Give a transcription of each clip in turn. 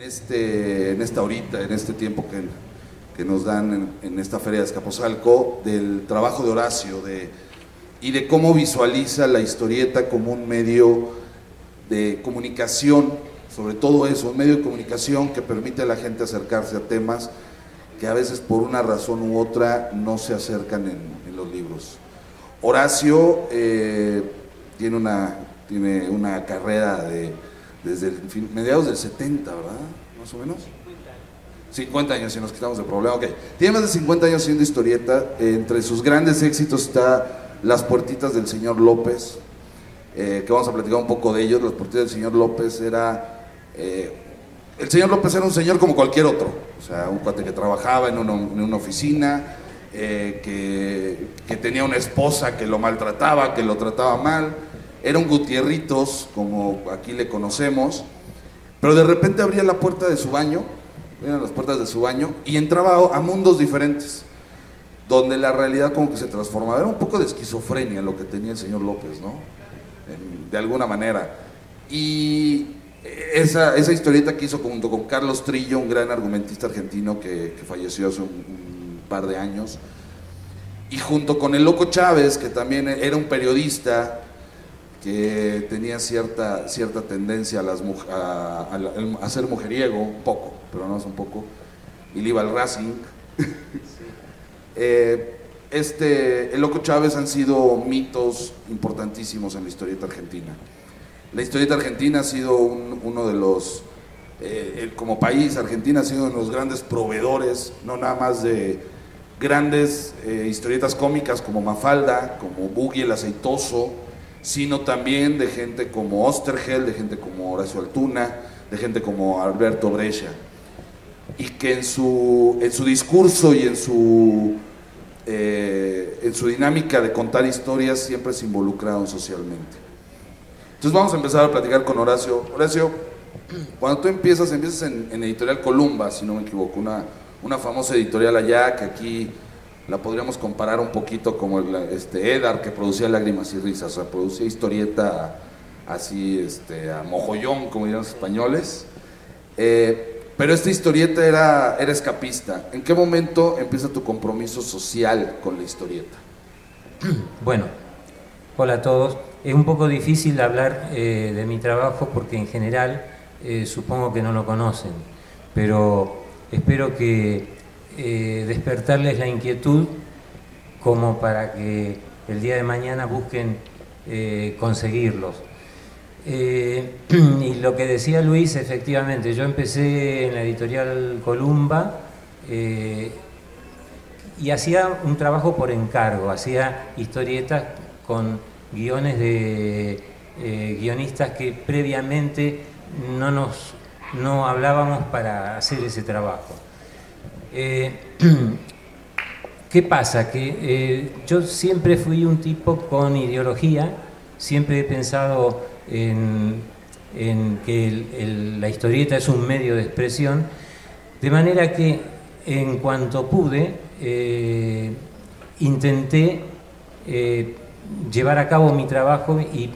en esta horita, en este tiempo que nos dan en esta Feria de Azcapotzalco, del trabajo de Horacio y de cómo visualiza la historieta como un medio de comunicación, sobre todo eso, un medio de comunicación que permite a la gente acercarse a temas que a veces por una razón u otra no se acercan en los libros. Horacio tiene una carrera desde mediados del 70, ¿verdad? Más o menos. 50 años, si nos quitamos de problema. Ok. Tiene más de 50 años haciendo historieta. Entre sus grandes éxitos está Las puertitas del señor López, que vamos a platicar un poco de ellos. Las puertitas del señor López era... el señor López era un señor como cualquier otro, o sea, un cuate que trabajaba en una oficina, que tenía una esposa que lo maltrataba, que lo trataba mal. Era un Gutierritos, como aquí le conocemos, pero de repente abría la puerta de su baño, eran las puertas de su baño, y entraba a mundos diferentes, donde la realidad como que se transformaba. Era un poco de esquizofrenia lo que tenía el señor López, ¿no? De alguna manera. Y esa historieta que hizo junto con Carlos Trillo, un gran argumentista argentino que falleció hace un par de años, y junto con el Loco Chávez, que también era un periodista que tenía cierta tendencia a ser mujeriego, un poco, pero no es un poco, y le iba al Racing. El Loco Chávez han sido mitos importantísimos en la historieta argentina. La historieta argentina ha sido uno de los, como país, Argentina ha sido uno de los grandes proveedores, no nada más de grandes historietas cómicas como Mafalda, como Buggy el Aceitoso, sino también de gente como Oesterheld, de gente como Horacio Altuna, de gente como Alberto Breccia, y que en su discurso y en su dinámica de contar historias siempre se involucraron socialmente. Entonces vamos a empezar a platicar con Horacio. Horacio, cuando tú empiezas en Editorial Columba, si no me equivoco, una famosa editorial allá, que aquí la podríamos comparar un poquito como Edar, que producía Lágrimas y Risas, o sea, producía historieta así a mojollón, como dirían los españoles. Pero esta historieta era escapista. ¿En qué momento empieza tu compromiso social con la historieta? Bueno, hola a todos. Es un poco difícil hablar de mi trabajo porque en general supongo que no lo conocen, pero espero que despertarles la inquietud como para que el día de mañana busquen conseguirlos. Y lo que decía Luis, efectivamente, yo empecé en la editorial Columba y hacía un trabajo por encargo, hacía historietas con guiones de guionistas que previamente no hablábamos para hacer ese trabajo. ¿Qué pasa? Que yo siempre fui un tipo con ideología, siempre he pensado en que la historieta es un medio de expresión, de manera que en cuanto pude intenté llevar a cabo mi trabajo y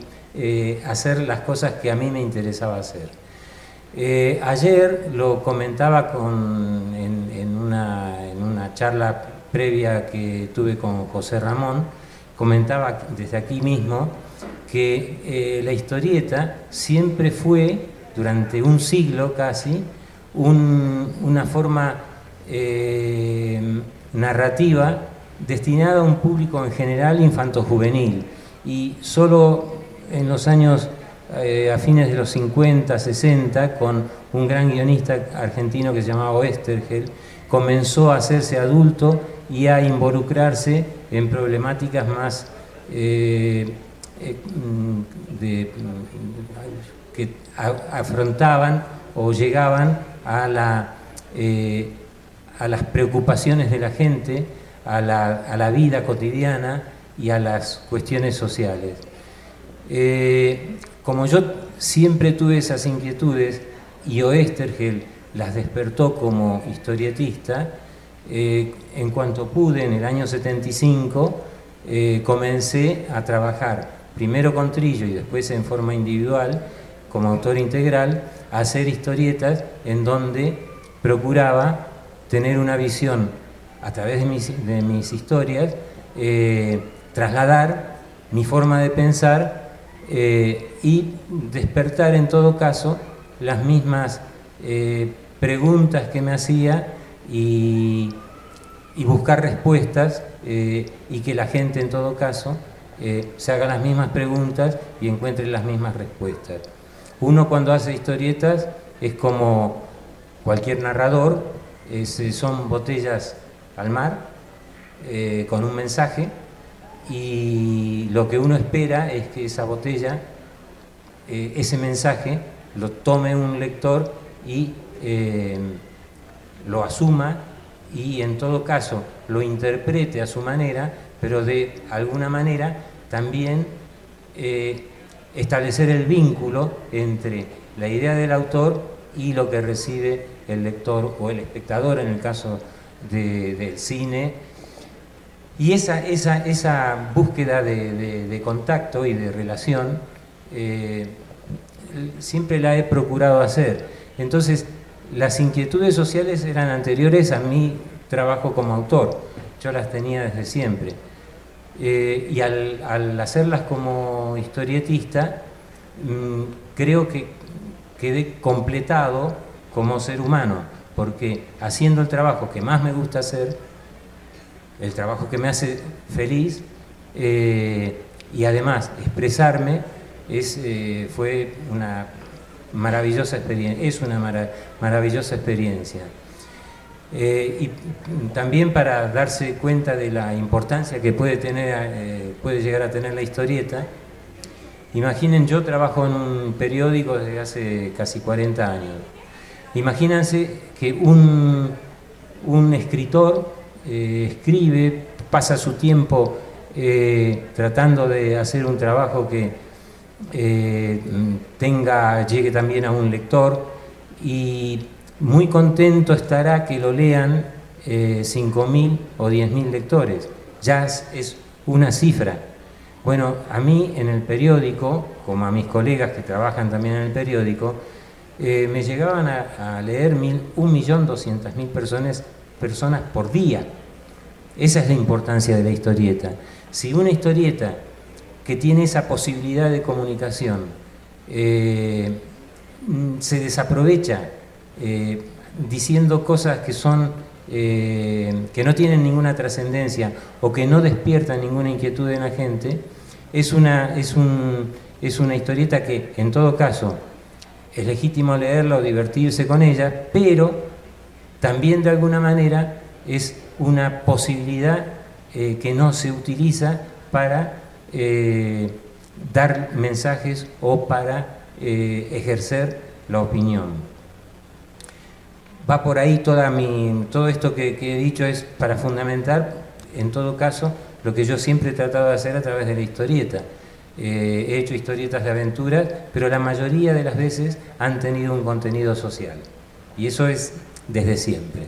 hacer las cosas que a mí me interesaba hacer. Ayer lo comentaba en una charla previa que tuve con José Ramón, comentaba desde aquí mismo que la historieta siempre fue, durante un siglo casi, una forma narrativa destinada a un público en general infanto-juvenil, y solo en los años a fines de los 50, 60, con un gran guionista argentino que se llamaba Oesterheld, comenzó a hacerse adulto y a involucrarse en problemáticas más que afrontaban o llegaban a las preocupaciones de la gente, a la vida cotidiana y a las cuestiones sociales. Como yo siempre tuve esas inquietudes y Oesterheld las despertó como historietista, en cuanto pude, en el año 75, comencé a trabajar, primero con Trillo y después en forma individual, como autor integral, a hacer historietas en donde procuraba tener una visión a través de mis historias, trasladar mi forma de pensar y despertar en todo caso las mismas preguntas que me hacía y buscar respuestas y que la gente en todo caso se haga las mismas preguntas y encuentre las mismas respuestas. Uno cuando hace historietas es como cualquier narrador, son botellas al mar con un mensaje, y lo que uno espera es que esa botella, ese mensaje, lo tome un lector y lo asuma y en todo caso lo interprete a su manera, pero de alguna manera también establecer el vínculo entre la idea del autor y lo que recibe el lector o el espectador en el caso del cine. Y esa búsqueda de contacto y de relación siempre la he procurado hacer. Entonces, las inquietudes sociales eran anteriores a mi trabajo como autor. Yo las tenía desde siempre. Y al hacerlas como historietista, creo que quedé completado como ser humano, porque haciendo el trabajo que más me gusta hacer, el trabajo que me hace feliz, y además expresarme, fue una maravillosa experiencia, es una maravillosa experiencia. Y también para darse cuenta de la importancia que puede llegar a tener la historieta, imaginen, yo trabajo en un periódico desde hace casi 40 años. Imagínense que un escritor escribe, pasa su tiempo tratando de hacer un trabajo que llegue también a un lector, y muy contento estará que lo lean 5.000 o 10.000 lectores. Ya es una cifra. Bueno, a mí en el periódico, como a mis colegas que trabajan también en el periódico, me llegaban a leer 1.200.000 personas por día. Esa es la importancia de la historieta. Si una historieta que tiene esa posibilidad de comunicación se desaprovecha diciendo cosas que que no tienen ninguna trascendencia o que no despiertan ninguna inquietud en la gente, es una historieta que en todo caso es legítimo leerla o divertirse con ella, pero también de alguna manera es una posibilidad que no se utiliza para dar mensajes o para ejercer la opinión. Va por ahí todo esto que he dicho, es para fundamentar, en todo caso, lo que yo siempre he tratado de hacer a través de la historieta. He hecho historietas de aventuras, pero la mayoría de las veces han tenido un contenido social. Y eso es desde siempre.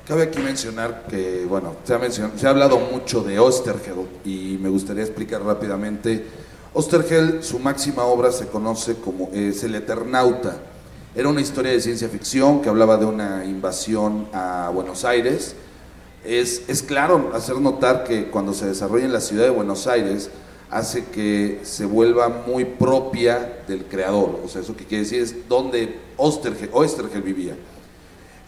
Cabe aquí mencionar que, bueno, se ha hablado mucho de Oesterheld y me gustaría explicar rápidamente. Oesterheld, su máxima obra se conoce como El Eternauta. Era una historia de ciencia ficción que hablaba de una invasión a Buenos Aires. Es claro hacer notar que cuando se desarrolla en la ciudad de Buenos Aires hace que se vuelva muy propia del creador. O sea, eso que quiere decir es donde Oesterheld vivía.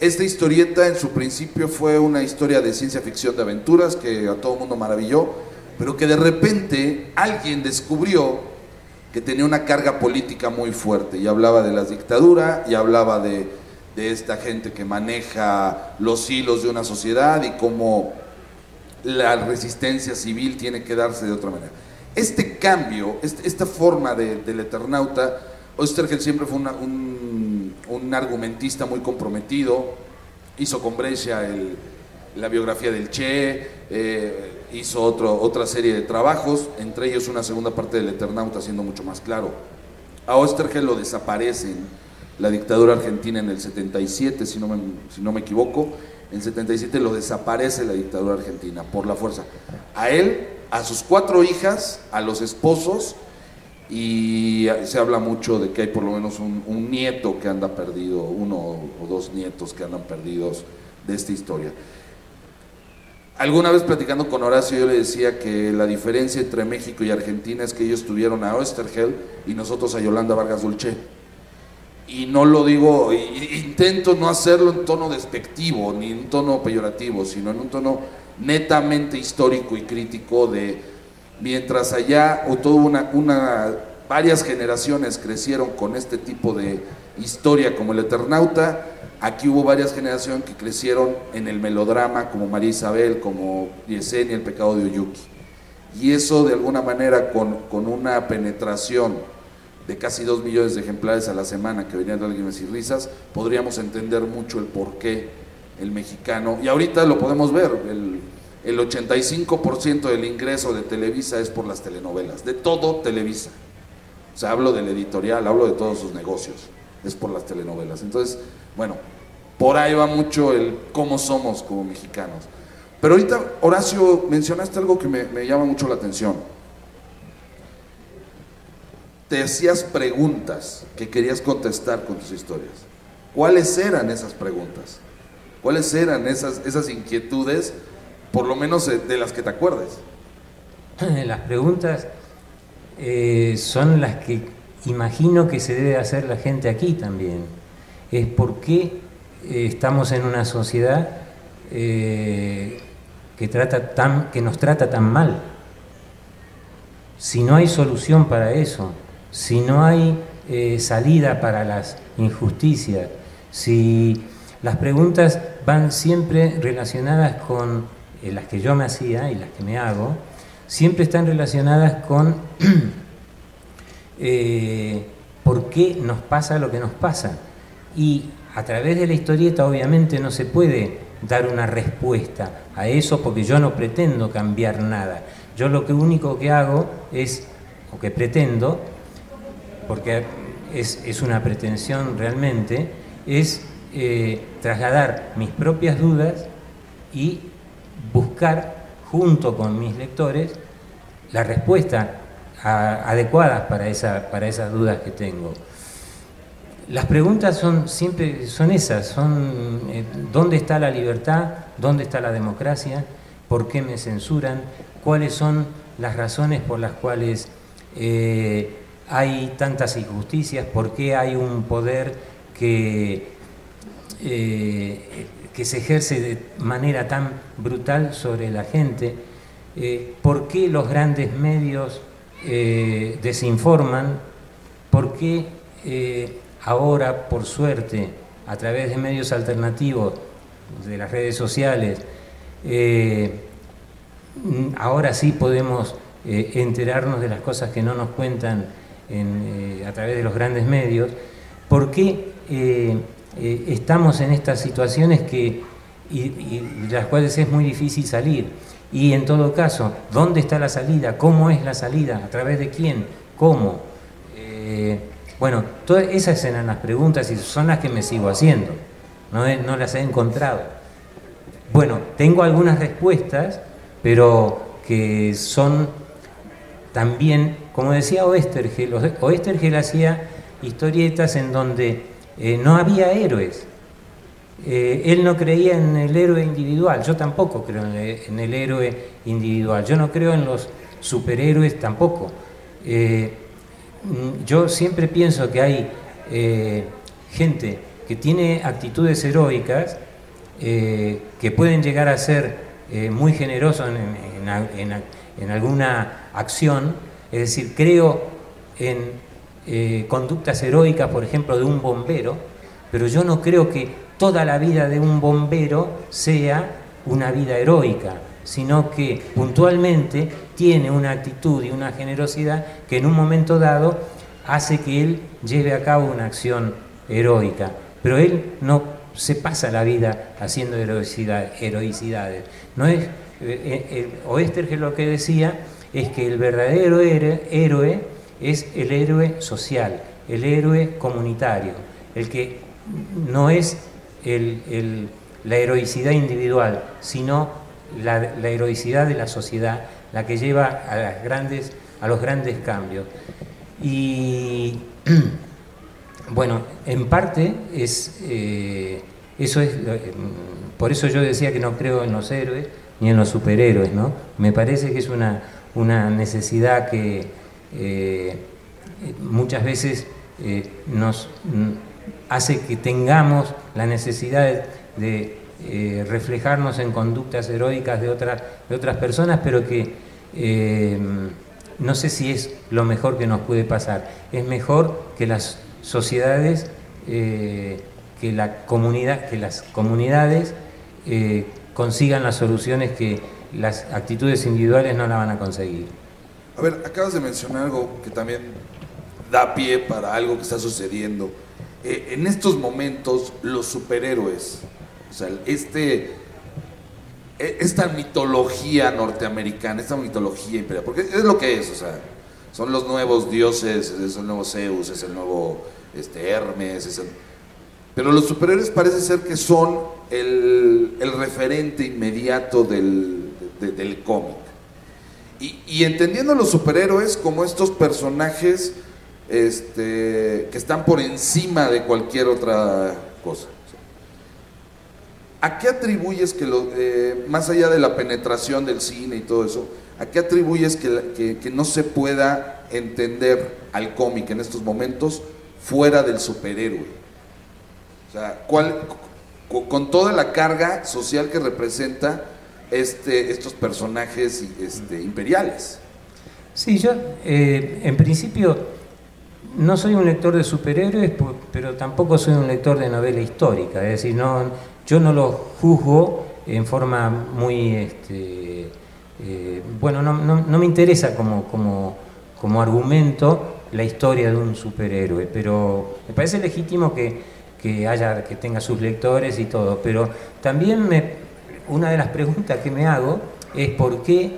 Esta historieta en su principio fue una historia de ciencia ficción de aventuras que a todo el mundo maravilló, pero que de repente alguien descubrió que tenía una carga política muy fuerte y hablaba de la dictadura y hablaba de esta gente que maneja los hilos de una sociedad y cómo la resistencia civil tiene que darse de otra manera. Este cambio, esta forma del Eternauta, Oesterheld siempre fue un argumentista muy comprometido, hizo con Brescia la biografía del Che, hizo otra serie de trabajos, entre ellos una segunda parte del Eternauta, siendo mucho más claro. A Oesterheld lo desaparecen la dictadura argentina en el 77, si no me equivoco. En el 77 lo desaparece la dictadura argentina por la fuerza. A él, a sus 4 hijas, a los esposos y se habla mucho de que hay por lo menos un nieto que anda perdido, uno o dos nietos que andan perdidos de esta historia. Alguna vez platicando con Horacio yo le decía que la diferencia entre México y Argentina es que ellos tuvieron a Oesterheld y nosotros a Yolanda Vargas Dulce. Y no lo digo, intento no hacerlo en tono despectivo, ni en tono peyorativo, sino en un tono netamente histórico y crítico de mientras allá o toda varias generaciones crecieron con este tipo de historia como El Eternauta, aquí hubo varias generaciones que crecieron en el melodrama como María Isabel, como Yesenia, El pecado de Oyuki. Y eso de alguna manera con una penetración de casi 2 millones de ejemplares a la semana que venían de Lágrimas y Risas, podríamos entender mucho el por qué el mexicano, y ahorita lo podemos ver, el 85% del ingreso de Televisa es por las telenovelas, de todo Televisa. O sea, hablo del editorial, hablo de todos sus negocios, es por las telenovelas. Entonces, bueno, por ahí va mucho el cómo somos como mexicanos. Pero ahorita, Horacio, mencionaste algo que me llama mucho la atención. Te hacías preguntas que querías contestar con tus historias. ¿Cuáles eran esas preguntas? ¿Cuáles eran esas inquietudes, por lo menos de las que te acuerdes? Las preguntas son las que imagino que se debe hacer la gente aquí también. Es por qué estamos en una sociedad que nos trata tan mal. Si no hay solución para eso, si no hay salida para las injusticias, si las preguntas van siempre relacionadas con las que yo me hacía y las que me hago, siempre están relacionadas con por qué nos pasa lo que nos pasa. Y a través de la historieta obviamente no se puede dar una respuesta a eso porque yo no pretendo cambiar nada. Yo lo único que hago es, o que pretendo, porque es una pretensión realmente, es trasladar mis propias dudas y buscar junto con mis lectores la respuesta adecuadas para esas dudas que tengo. Las preguntas siempre son esas, ¿dónde está la libertad? ¿Dónde está la democracia? ¿Por qué me censuran? ¿Cuáles son las razones por las cuales hay tantas injusticias? ¿Por qué hay un poder que se ejerce de manera tan brutal sobre la gente? ¿Por qué los grandes medios desinforman? ¿Por qué ahora, por suerte, a través de medios alternativos, de las redes sociales, ahora sí podemos enterarnos de las cosas que no nos cuentan a través de los grandes medios? ¿Por qué estamos en estas situaciones y de las cuales es muy difícil salir? Y en todo caso, ¿dónde está la salida? ¿Cómo es la salida? ¿A través de quién? ¿Cómo? Bueno, todas esas eran las preguntas y son las que me sigo haciendo. No las he encontrado. Bueno, tengo algunas respuestas, pero que son también, como decía Oesterheld hacía historietas en donde no había héroes. Él no creía en el héroe individual, yo tampoco creo en el héroe individual, yo no creo en los superhéroes tampoco. Yo siempre pienso que hay gente que tiene actitudes heroicas, que pueden llegar a ser muy generosos en alguna acción. Es decir, creo en conductas heroicas, por ejemplo, de un bombero, pero yo no creo que toda la vida de un bombero sea una vida heroica, sino que puntualmente tiene una actitud y una generosidad que en un momento dado hace que él lleve a cabo una acción heroica. Pero él no se pasa la vida haciendo heroicidades. No es, Oesterheld lo que decía es que el verdadero héroe es el héroe social, el héroe comunitario, el que no es la heroicidad individual, sino la heroicidad de la sociedad, la que lleva a los grandes cambios. Y bueno, en parte es, eso es, por eso yo decía que no creo en los héroes ni en los superhéroes, ¿no? Me parece que es una necesidad que muchas veces nos hace que tengamos la necesidad de reflejarnos en conductas heroicas de otras personas, pero que no sé si es lo mejor que nos puede pasar. Es mejor que las sociedades, que las comunidades consigan las soluciones que las actitudes individuales no la van a conseguir. A ver, acabas de mencionar algo que también da pie para algo que está sucediendo. En estos momentos, los superhéroes, o sea, esta mitología norteamericana, esta mitología imperial, porque es lo que es, o sea, son los nuevos dioses, es el nuevo Zeus, es el nuevo Hermes, pero los superhéroes parece ser que son el referente inmediato del cómic. Y entendiendo los superhéroes como estos personajes que están por encima de cualquier otra cosa. ¿A qué atribuyes que más allá de la penetración del cine y todo eso, a qué atribuyes que no se pueda entender al cómic en estos momentos fuera del superhéroe? O sea, con toda la carga social que representa estos personajes imperiales. Sí, yo en principio no soy un lector de superhéroes, pero tampoco soy un lector de novela histórica, es decir, yo no lo juzgo en forma muy, bueno, no me interesa como argumento la historia de un superhéroe, pero me parece legítimo que tenga sus lectores y todo, pero también una de las preguntas que me hago es por qué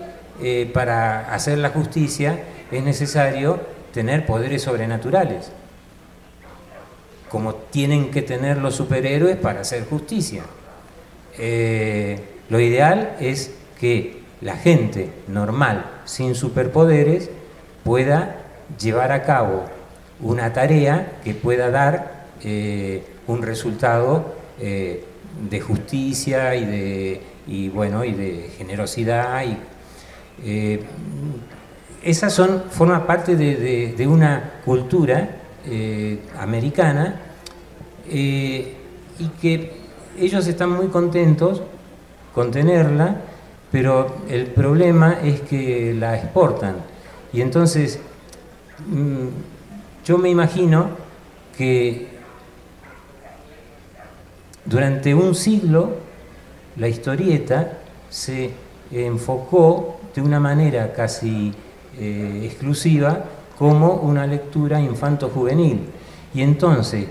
para hacer la justicia es necesario tener poderes sobrenaturales, como tienen que tener los superhéroes para hacer justicia. Lo ideal es que la gente normal, sin superpoderes, pueda llevar a cabo una tarea que pueda dar un resultado de justicia y de generosidad. Esas forma parte de una cultura americana y que ellos están muy contentos con tenerla, pero el problema es que la exportan. Y entonces yo me imagino que durante un siglo la historieta se enfocó de una manera casi exclusiva como una lectura infanto-juvenil. Y entonces,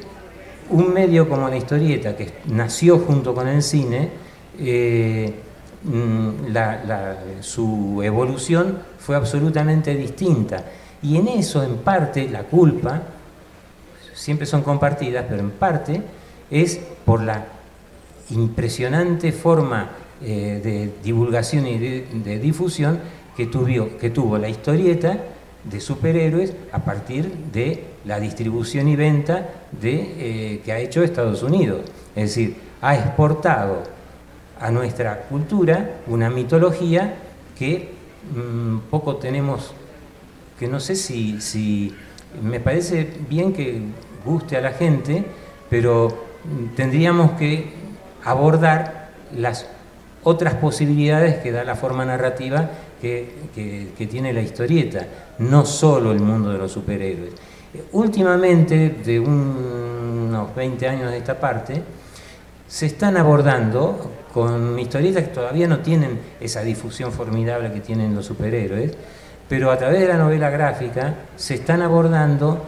un medio como la historieta, que nació junto con el cine, su evolución fue absolutamente distinta. Y en eso, en parte, la culpa, siempre son compartidas, pero en parte es por la impresionante forma de divulgación y de difusión que tuvo la historieta de superhéroes a partir de la distribución y venta que ha hecho Estados Unidos. Es decir, ha exportado a nuestra cultura una mitología que poco tenemos, que no sé si me parece bien que guste a la gente, pero tendríamos que abordar las otras posibilidades que da la forma narrativa que tiene la historieta, no solo el mundo de los superhéroes. Últimamente, de unos 20 años de esta parte, se están abordando con historietas que todavía no tienen esa difusión formidable que tienen los superhéroes, pero a través de la novela gráfica se están abordando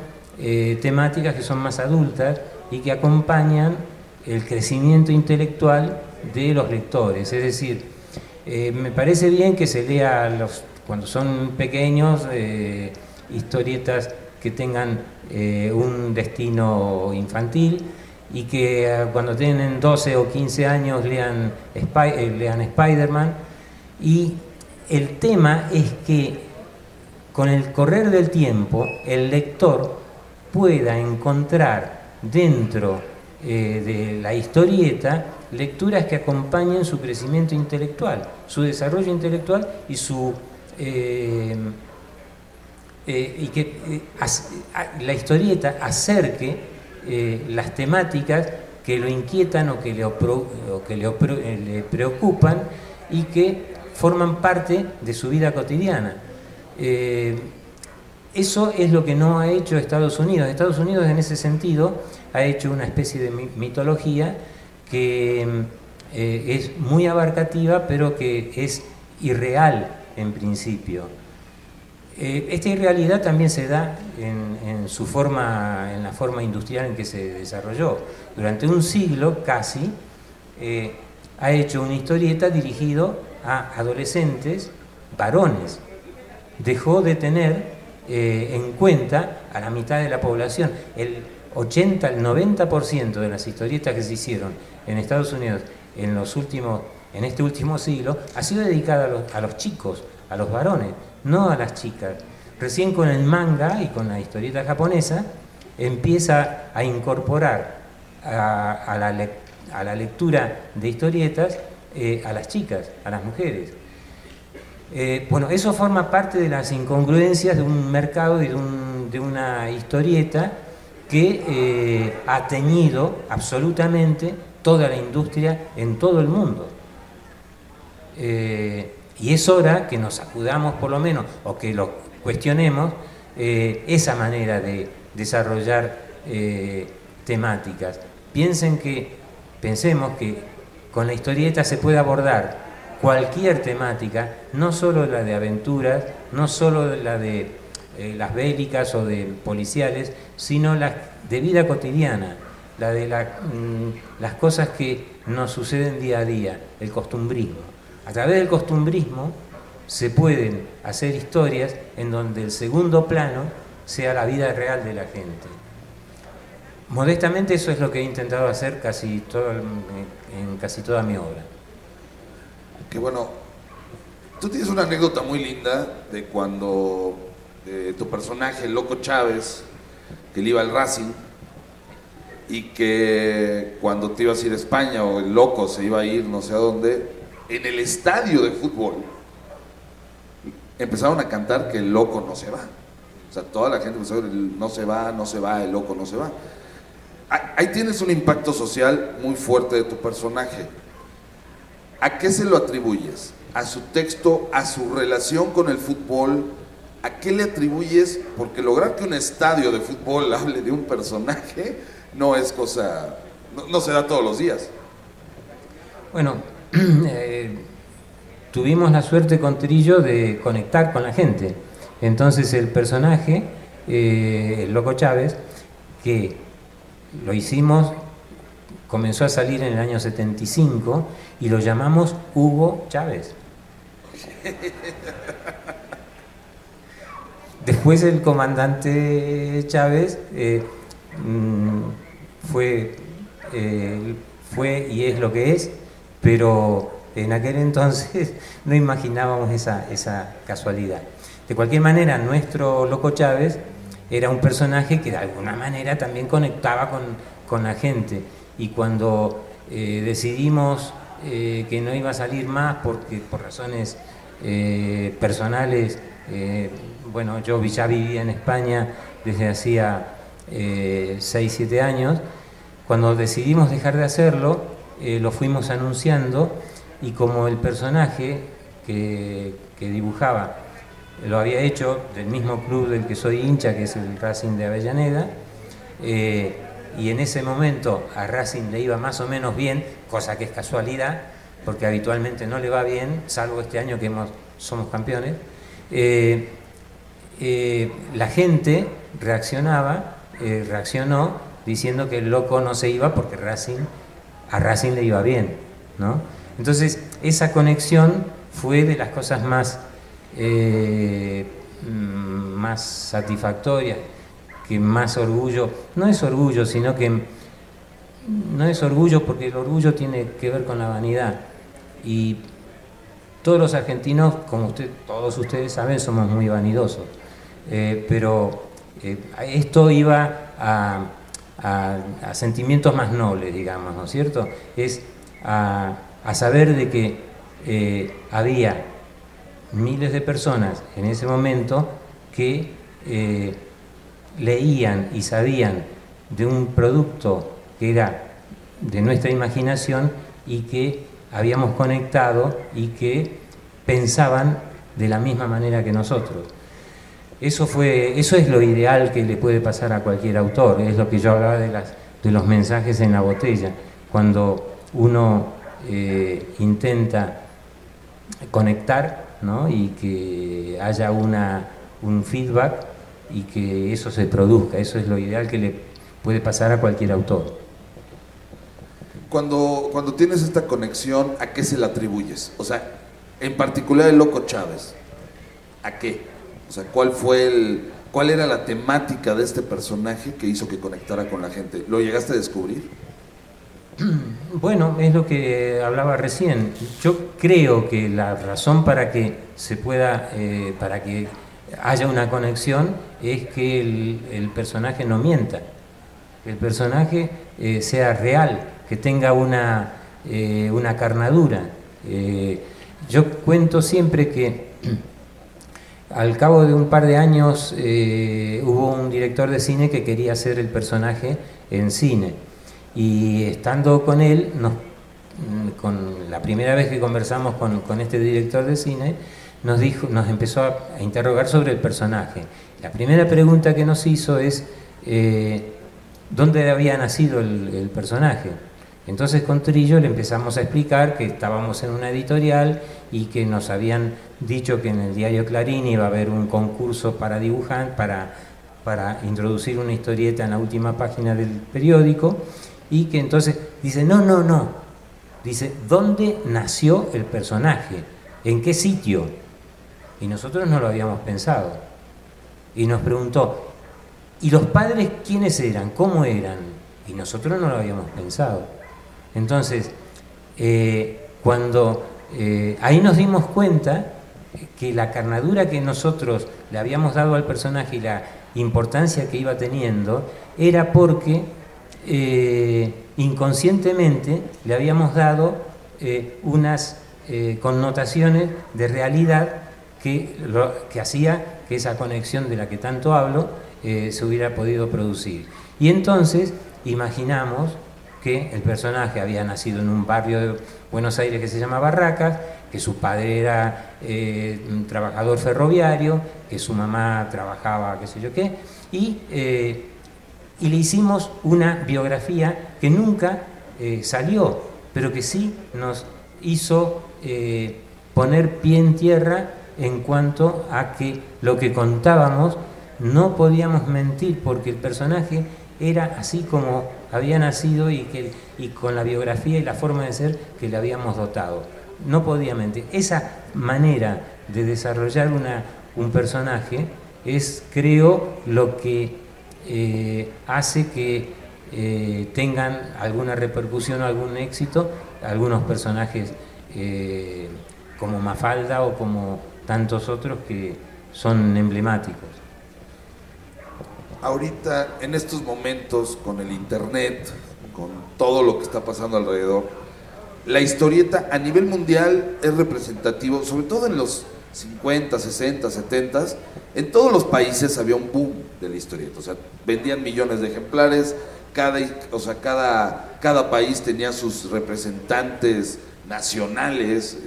temáticas que son más adultas y que acompañan el crecimiento intelectual de los lectores. Es decir, me parece bien que se lea cuando son pequeños historietas que tengan un destino infantil y que cuando tienen 12 o 15 años lean Spider-Man. Y el tema es que con el correr del tiempo el lector pueda encontrar dentro de la historieta lecturas que acompañen su crecimiento intelectual, su desarrollo intelectual y su y que la historieta acerque las temáticas que lo inquietan o que le preocupan y que forman parte de su vida cotidiana. Eso es lo que no ha hecho Estados Unidos. Estados Unidos, en ese sentido, ha hecho una especie de mitología que es muy abarcativa, pero que es irreal en principio. Esta irrealidad también se da en la forma industrial en que se desarrolló. Durante un siglo casi ha hecho una historieta dirigido a adolescentes varones. Dejó de tener en cuenta a la mitad de la población. El 80, el 90% de las historietas que se hicieron en Estados Unidos en este último siglo ha sido dedicada a los chicos, a los varones, no a las chicas. Recién con el manga y con la historieta japonesa empieza a incorporar a la lectura de historietas a las chicas, a las mujeres. Bueno, eso forma parte de las incongruencias de un mercado y de una historieta que ha teñido absolutamente toda la industria en todo el mundo. Y es hora que nos acudamos por lo menos, o que lo cuestionemos, esa manera de desarrollar temáticas. Pensemos que con la historieta se puede abordar cualquier temática, no solo la de aventuras, no solo la de las bélicas o de policiales, sino la de vida cotidiana, la de las cosas que nos suceden día a día, el costumbrismo. A través del costumbrismo se pueden hacer historias en donde el segundo plano sea la vida real de la gente. Modestamente eso es lo que he intentado hacer en casi toda mi obra. Que bueno, tú tienes una anécdota muy linda de cuando tu personaje, el Loco Chávez, que le iba al Racing, y que cuando te ibas a ir a España o el Loco se iba a ir no sé a dónde, en el estadio de fútbol empezaron a cantar que el Loco no se va. O sea, toda la gente empezó a decir, no se va, no se va, el Loco no se va. Ahí tienes un impacto social muy fuerte de tu personaje. ¿A qué se lo atribuyes? ¿A su texto? ¿A su relación con el fútbol? ¿A qué le atribuyes? Porque lograr que un estadio de fútbol hable de un personaje no es cosa... no se da todos los días. Bueno, tuvimos la suerte con Trillo de conectar con la gente. Entonces el personaje, el Loco Chávez, que lo hicimos, comenzó a salir en el año 75 y lo llamamos Hugo Chávez. Después el comandante Chávez fue y es lo que es, pero en aquel entonces no imaginábamos esa casualidad. De cualquier manera, nuestro Loco Chávez era un personaje que de alguna manera también conectaba con la gente. Y cuando decidimos que no iba a salir más porque por razones personales, bueno, yo ya vivía en España desde hacía 6-7 años, cuando decidimos dejar de hacerlo, lo fuimos anunciando, y como el personaje que dibujaba lo había hecho del mismo club del que soy hincha, que es el Racing de Avellaneda, y en ese momento a Racing le iba más o menos bien, cosa que es casualidad, porque habitualmente no le va bien, salvo este año que somos campeones. La gente reaccionó diciendo que el Loco no se iba porque a Racing le iba bien, ¿no? Entonces esa conexión fue de las cosas más satisfactorias, que más orgullo, no es orgullo, sino que no es orgullo, porque el orgullo tiene que ver con la vanidad, y todos los argentinos, como todos ustedes saben, somos muy vanidosos. pero esto iba a sentimientos más nobles, digamos, ¿no es cierto? Es a saber de que había miles de personas en ese momento que leían y sabían de un producto que era de nuestra imaginación y que habíamos conectado y que pensaban de la misma manera que nosotros. Eso es lo ideal que le puede pasar a cualquier autor, es lo que yo hablaba de los mensajes en la botella. Cuando uno intenta conectar, ¿no? Y que haya un feedback y que eso se produzca, eso es lo ideal que le puede pasar a cualquier autor. Cuando tienes esta conexión, ¿a qué se la atribuyes? O sea, en particular el Loco Chávez, ¿a qué? O sea, ¿cuál era la temática de este personaje que hizo que conectara con la gente? ¿Lo llegaste a descubrir? Bueno, es lo que hablaba recién. Yo creo que la razón para que se pueda, para que haya una conexión es que el personaje no mienta, que el personaje sea real, que tenga una carnadura. Yo cuento siempre que al cabo de un par de años hubo un director de cine que quería hacer el personaje en cine, y estando con él, con la primera vez que conversamos con este director de cine, nos empezó a interrogar sobre el personaje. La primera pregunta que nos hizo es ¿dónde había nacido el personaje? Entonces con Trillo le empezamos a explicar que estábamos en una editorial y que nos habían dicho que en el diario Clarín iba a haber un concurso para dibujar, para introducir una historieta en la última página del periódico, y que entonces dice, no, dice, ¿dónde nació el personaje? ¿En qué sitio? Y nosotros no lo habíamos pensado. Y nos preguntó, ¿y los padres quiénes eran? ¿Cómo eran? Y nosotros no lo habíamos pensado. Entonces, cuando ahí nos dimos cuenta que la carnadura que nosotros le habíamos dado al personaje y la importancia que iba teniendo era porque inconscientemente le habíamos dado unas connotaciones de realidad que hacía que esa conexión de la que tanto hablo se hubiera podido producir. Y entonces imaginamos que el personaje había nacido en un barrio de Buenos Aires que se llama Barracas, que su padre era un trabajador ferroviario, que su mamá trabajaba qué sé yo qué, y le hicimos una biografía que nunca salió, pero que sí nos hizo poner pie en tierra en cuanto a que lo que contábamos no podíamos mentir, porque el personaje era así como había nacido y con la biografía y la forma de ser que le habíamos dotado. No podía mentir. Esa manera de desarrollar un personaje es, creo, lo que hace que tengan alguna repercusión o algún éxito algunos personajes como Mafalda o como tantos otros que son emblemáticos. Ahorita, en estos momentos, con el internet, con todo lo que está pasando alrededor, la historieta a nivel mundial es representativo, sobre todo en los 50, 60, 70, en todos los países había un boom de la historieta, o sea, vendían millones de ejemplares, cada país tenía sus representantes nacionales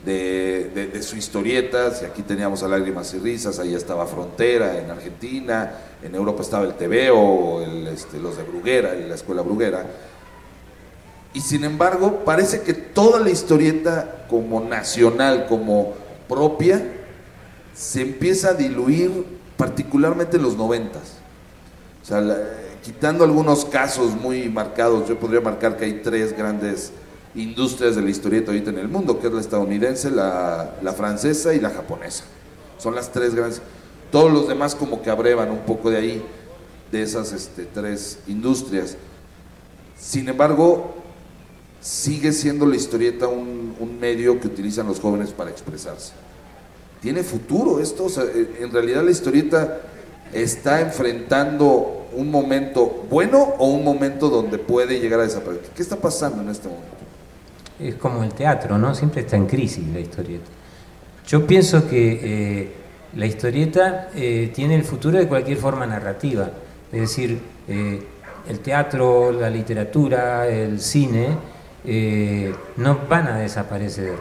de sus historietas, y aquí teníamos a Lágrimas y Risas, ahí estaba Frontera en Argentina, en Europa estaba el TVO, los de Bruguera, la escuela Bruguera, y sin embargo parece que toda la historieta como nacional, como propia, se empieza a diluir, particularmente en los 90s. O sea, quitando algunos casos muy marcados, yo podría marcar que hay tres grandes industrias de la historieta ahorita en el mundo, que es la estadounidense, la francesa y la japonesa. Son las tres grandes. Todos los demás como que abrevan un poco de ahí, de esas tres industrias. Sin embargo, sigue siendo la historieta un medio que utilizan los jóvenes para expresarse. ¿tiene futuro esto? O sea, en realidad la historieta está enfrentando un momento bueno o un momento donde puede llegar a desaparecer. ¿Qué está pasando en este momento? Es como el teatro, ¿no? Siempre está en crisis la historieta. Yo pienso que la historieta tiene el futuro de cualquier forma narrativa. Es decir, el teatro, la literatura, el cine no van a desaparecer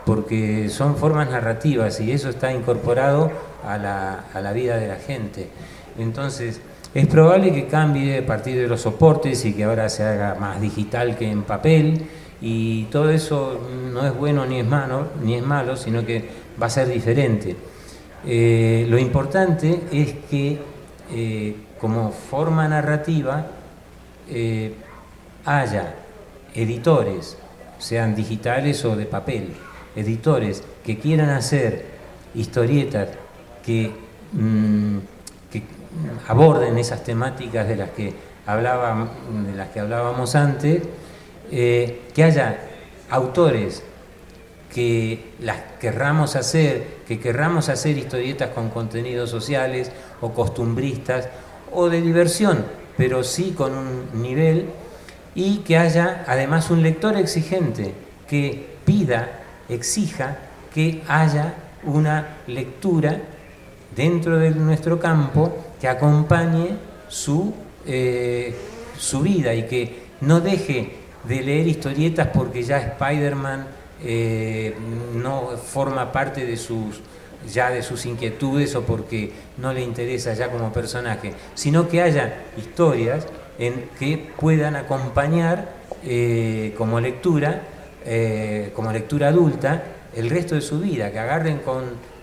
porque son formas narrativas y eso está incorporado a la vida de la gente. Entonces, es probable que cambie a partir de los soportes y que ahora se haga más digital que en papel, y todo eso no es bueno ni es malo, sino que va a ser diferente. Lo importante es que como forma narrativa haya editores, sean digitales o de papel, editores que quieran hacer historietas que aborden esas temáticas de las que hablábamos antes, que haya autores que las querramos hacer, que querramos hacer historietas con contenidos sociales o costumbristas o de diversión, pero sí con un nivel, y que haya además un lector exigente que pida, exija que haya una lectura dentro de nuestro campo que acompañe su vida y que no deje de leer historietas porque ya Spider-Man no forma parte de sus inquietudes o porque no le interesa ya como personaje, sino que haya historias en que puedan acompañar como lectura adulta el resto de su vida, que agarren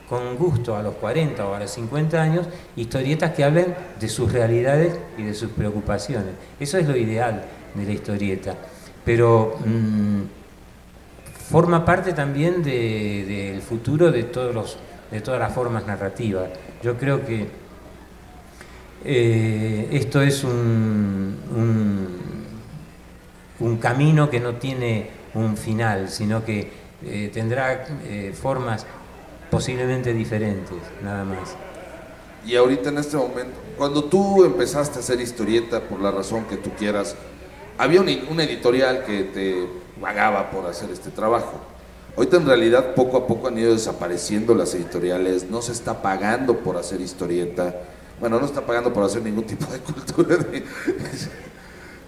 con gusto a los 40 o a los 50 años historietas que hablen de sus realidades y de sus preocupaciones. Eso es lo ideal de la historieta, pero forma parte también del futuro de todas las formas narrativas. Yo creo que esto es un camino que no tiene un final, sino que tendrá formas posiblemente diferentes, nada más. Y ahorita en este momento, cuando tú empezaste a hacer historieta, por la razón que tú quieras, había un editorial que te pagaba por hacer este trabajo. Ahorita en realidad poco a poco han ido desapareciendo las editoriales, no se está pagando por hacer historieta, bueno, no está pagando por hacer ningún tipo de cultura,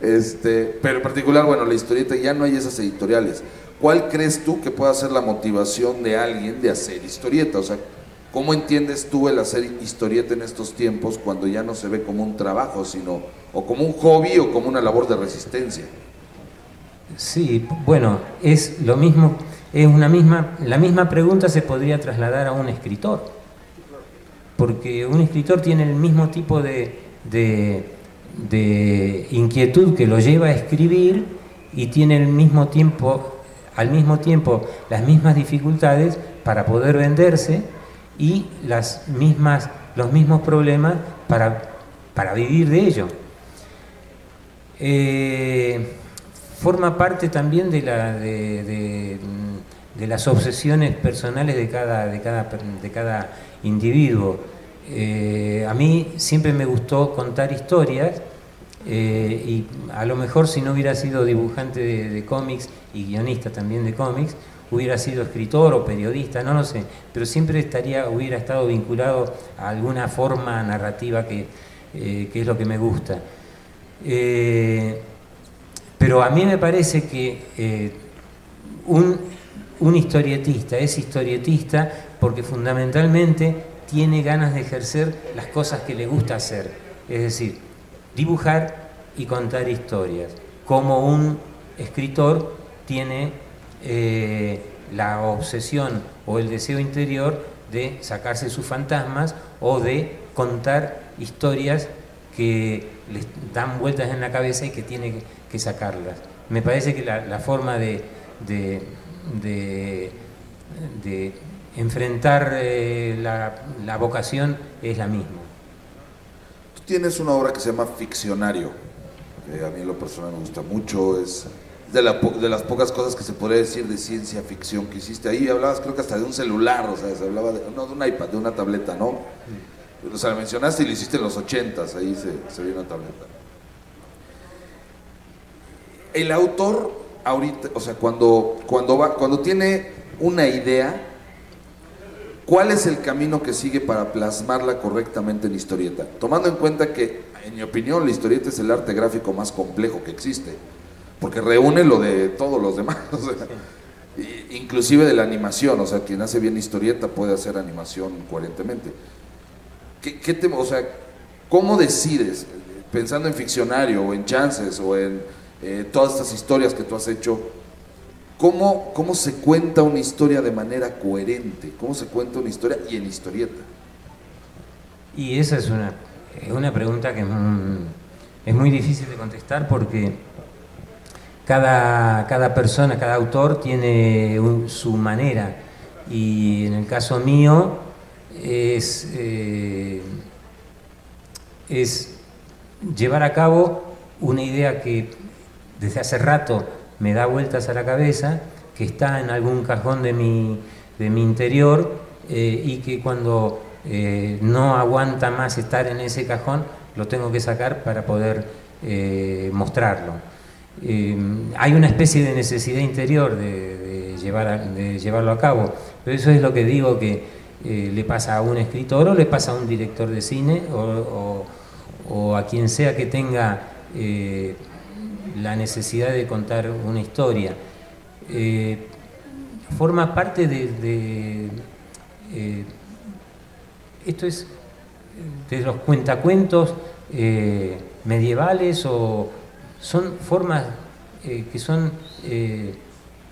pero en particular, bueno, la historieta, ya no hay esas editoriales. ¿Cuál crees tú que pueda ser la motivación de alguien de hacer historieta? O sea, ¿cómo entiendes tú el hacer historieta en estos tiempos cuando ya no se ve como un trabajo, sino o como un hobby o como una labor de resistencia? Sí, bueno, es lo mismo, la misma pregunta se podría trasladar a un escritor, porque un escritor tiene el mismo tipo de inquietud que lo lleva a escribir y tiene al mismo tiempo las mismas dificultades para poder venderse y los mismos problemas para vivir de ello. Forma parte también de las obsesiones personales de cada individuo. A mí siempre me gustó contar historias, y a lo mejor si no hubiera sido dibujante de cómics y guionista también de cómics, hubiera sido escritor o periodista, no lo sé, pero siempre hubiera estado vinculado a alguna forma narrativa que es lo que me gusta. Pero a mí me parece que un historietista es historietista porque fundamentalmente tiene ganas de ejercer las cosas que le gusta hacer, es decir, dibujar y contar historias, como un escritor tiene la obsesión o el deseo interior de sacarse sus fantasmas o de contar historias que les dan vueltas en la cabeza y que tiene que sacarlas. Me parece que la forma de enfrentar la vocación es la misma. Tú tienes una obra que se llama Ficcionario, que a mí en lo personal me gusta mucho, es de las pocas cosas que se podría decir de ciencia ficción que hiciste. Ahí hablabas creo que hasta de un celular, o sea, se hablaba no, de un iPad, de una tableta, ¿no? O sea, lo mencionaste y lo hiciste en los 80s, ahí se vio una tableta. El autor ahorita, o sea, cuando tiene una idea, ¿cuál es el camino que sigue para plasmarla correctamente en historieta? Tomando en cuenta que, en mi opinión, la historieta es el arte gráfico más complejo que existe, porque reúne lo de todos los demás, o sea, inclusive de la animación, o sea, quien hace bien historieta puede hacer animación coherentemente. O sea, ¿cómo decides, pensando en Ficcionario o en Chances o en todas estas historias que tú has hecho, cómo se cuenta una historia de manera coherente? ¿Cómo se cuenta una historia y en historieta? Y esa es una pregunta que es muy difícil de contestar, porque cada persona, cada autor tiene su manera, y en el caso mío es llevar a cabo una idea que desde hace rato me da vueltas a la cabeza, que está en algún cajón de mi interior, y que cuando no aguanta más estar en ese cajón, lo tengo que sacar para poder mostrarlo. Hay una especie de necesidad interior de llevarlo a cabo, pero eso es lo que digo que le pasa a un escritor, o le pasa a un director de cine, o a quien sea que tenga la necesidad de contar una historia. Forma parte esto es de los cuentacuentos medievales, o son formas que son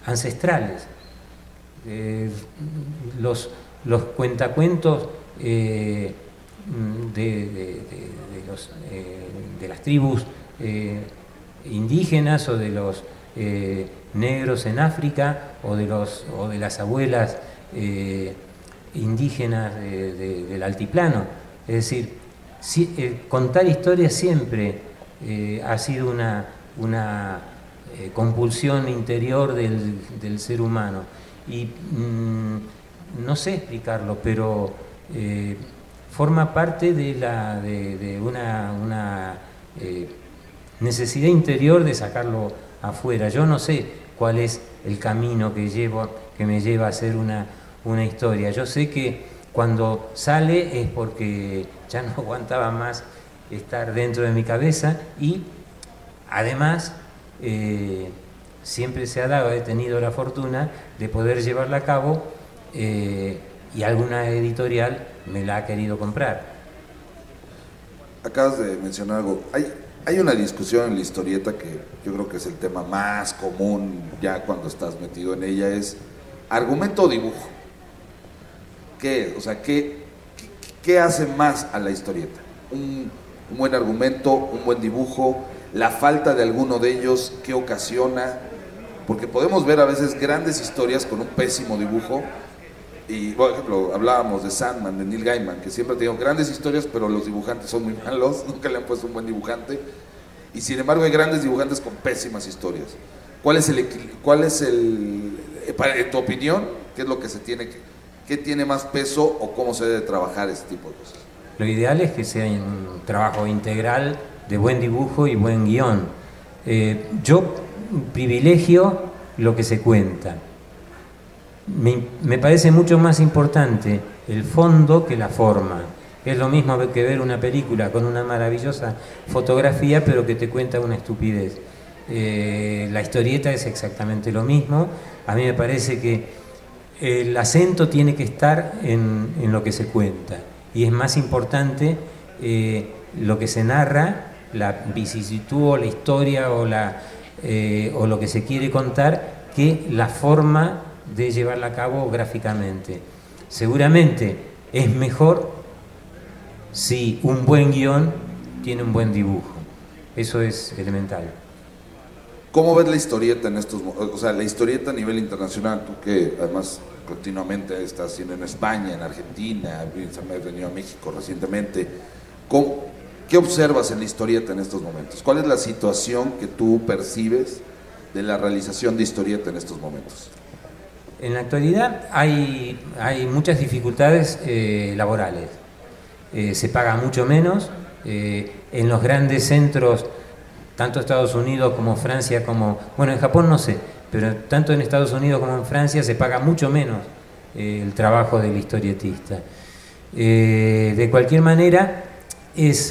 ancestrales. Los cuentacuentos de las tribus indígenas, o de los negros en África, o de las abuelas indígenas del altiplano. Es decir, contar historias siempre ha sido una compulsión interior del ser humano, y no sé explicarlo, pero forma parte de una necesidad interior de sacarlo afuera. Yo no sé cuál es el camino que me lleva a hacer una historia. Yo sé que cuando sale es porque ya no aguantaba más estar dentro de mi cabeza, y además siempre se ha dado, he tenido la fortuna de poder llevarla a cabo, y alguna editorial me la ha querido comprar. Acabas de mencionar algo. Hay una discusión en la historieta que yo creo que es el tema más común ya cuando estás metido en ella, es argumento o dibujo. ¿Qué? O sea, ¿qué hace más a la historieta? Un buen argumento, un buen dibujo, la falta de alguno de ellos, ¿qué ocasiona? Porque podemos ver a veces grandes historias con un pésimo dibujo. Y, por ejemplo, hablábamos de Sandman, de Neil Gaiman, que siempre ha tenido grandes historias, pero los dibujantes son muy malos, nunca le han puesto un buen dibujante. Y sin embargo hay grandes dibujantes con pésimas historias. ¿Cuál es en tu opinión, qué es lo que qué tiene más peso, o cómo se debe trabajar ese tipo de cosas? Lo ideal es que sea un trabajo integral de buen dibujo y buen guión. Yo privilegio lo que se cuenta. Me parece mucho más importante el fondo que la forma. Es lo mismo que ver una película con una maravillosa fotografía, pero que te cuenta una estupidez. La historieta es exactamente lo mismo. A mí me parece que el acento tiene que estar en lo que se cuenta, y es más importante lo que se narra, la vicisitud o la historia o lo que se quiere contar, que la forma de llevarla a cabo gráficamente. Seguramente es mejor si un buen guión tiene un buen dibujo. Eso es elemental. ¿Cómo ves la historieta en estos momentos? O sea, la historieta a nivel internacional, tú que además continuamente estás haciendo en España, en Argentina, has venido a México recientemente. ¿Qué observas en la historieta en estos momentos? ¿Cuál es la situación que tú percibes de la realización de historieta en estos momentos? En la actualidad hay muchas dificultades laborales. Se paga mucho menos. En los grandes centros, tanto Estados Unidos como Francia, bueno, en Japón no sé, pero tanto en Estados Unidos como en Francia se paga mucho menos el trabajo del historietista. De cualquier manera,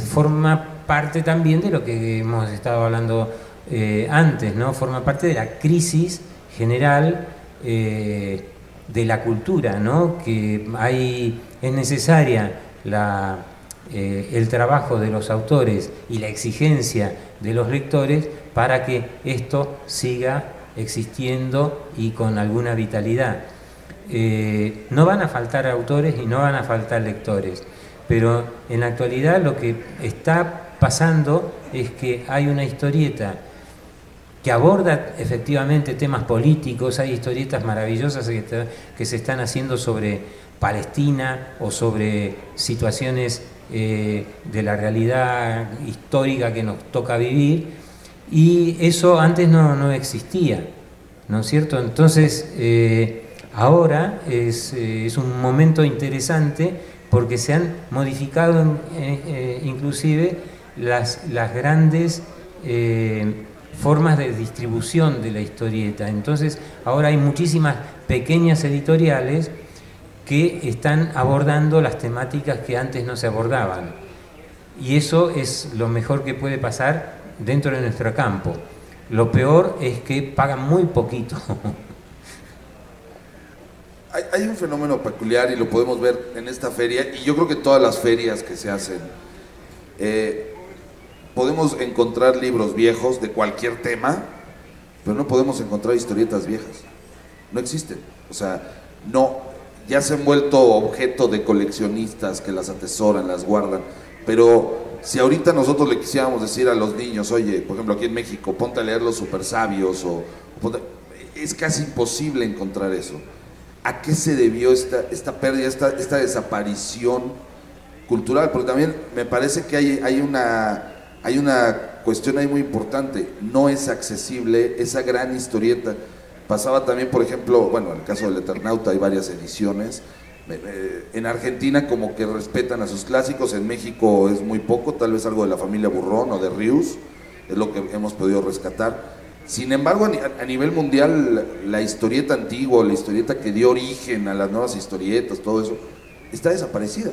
forma parte también de lo que hemos estado hablando antes, ¿no? Forma parte de la crisis general de la cultura, ¿no? Que es necesaria el trabajo de los autores y la exigencia de los lectores para que esto siga existiendo y con alguna vitalidad. No van a faltar autores y no van a faltar lectores, pero en la actualidad lo que está pasando es que hay una historieta que aborda efectivamente temas políticos. Hay historietas maravillosas que se están haciendo sobre Palestina o sobre situaciones de la realidad histórica que nos toca vivir, y eso antes no existía, ¿no es cierto? Entonces ahora es un momento interesante porque se han modificado inclusive las grandes formas de distribución de la historieta. Entonces ahora hay muchísimas pequeñas editoriales que están abordando las temáticas que antes no se abordaban, y eso es lo mejor que puede pasar dentro de nuestro campo. Lo peor es que pagan muy poquito. Hay un fenómeno peculiar y lo podemos ver en esta feria, y yo creo que todas las ferias que se hacen, podemos encontrar libros viejos de cualquier tema, pero no podemos encontrar historietas viejas. No existen. O sea, no, ya se han vuelto objeto de coleccionistas que las atesoran, las guardan, pero si ahorita nosotros le quisiéramos decir a los niños, oye, por ejemplo aquí en México, ponte a leer Los Supersabios, es casi imposible encontrar eso. ¿A qué se debió esta pérdida, esta desaparición cultural? Porque también me parece que hay una cuestión ahí muy importante. No es accesible esa gran historieta. Pasaba también, por ejemplo, bueno, en el caso del Eternauta hay varias ediciones. En Argentina como que respetan a sus clásicos, en México es muy poco, tal vez algo de La Familia Burrón o de Rius, es lo que hemos podido rescatar. Sin embargo, a nivel mundial, la historieta antigua, la historieta que dio origen a las nuevas historietas, todo eso, está desaparecida.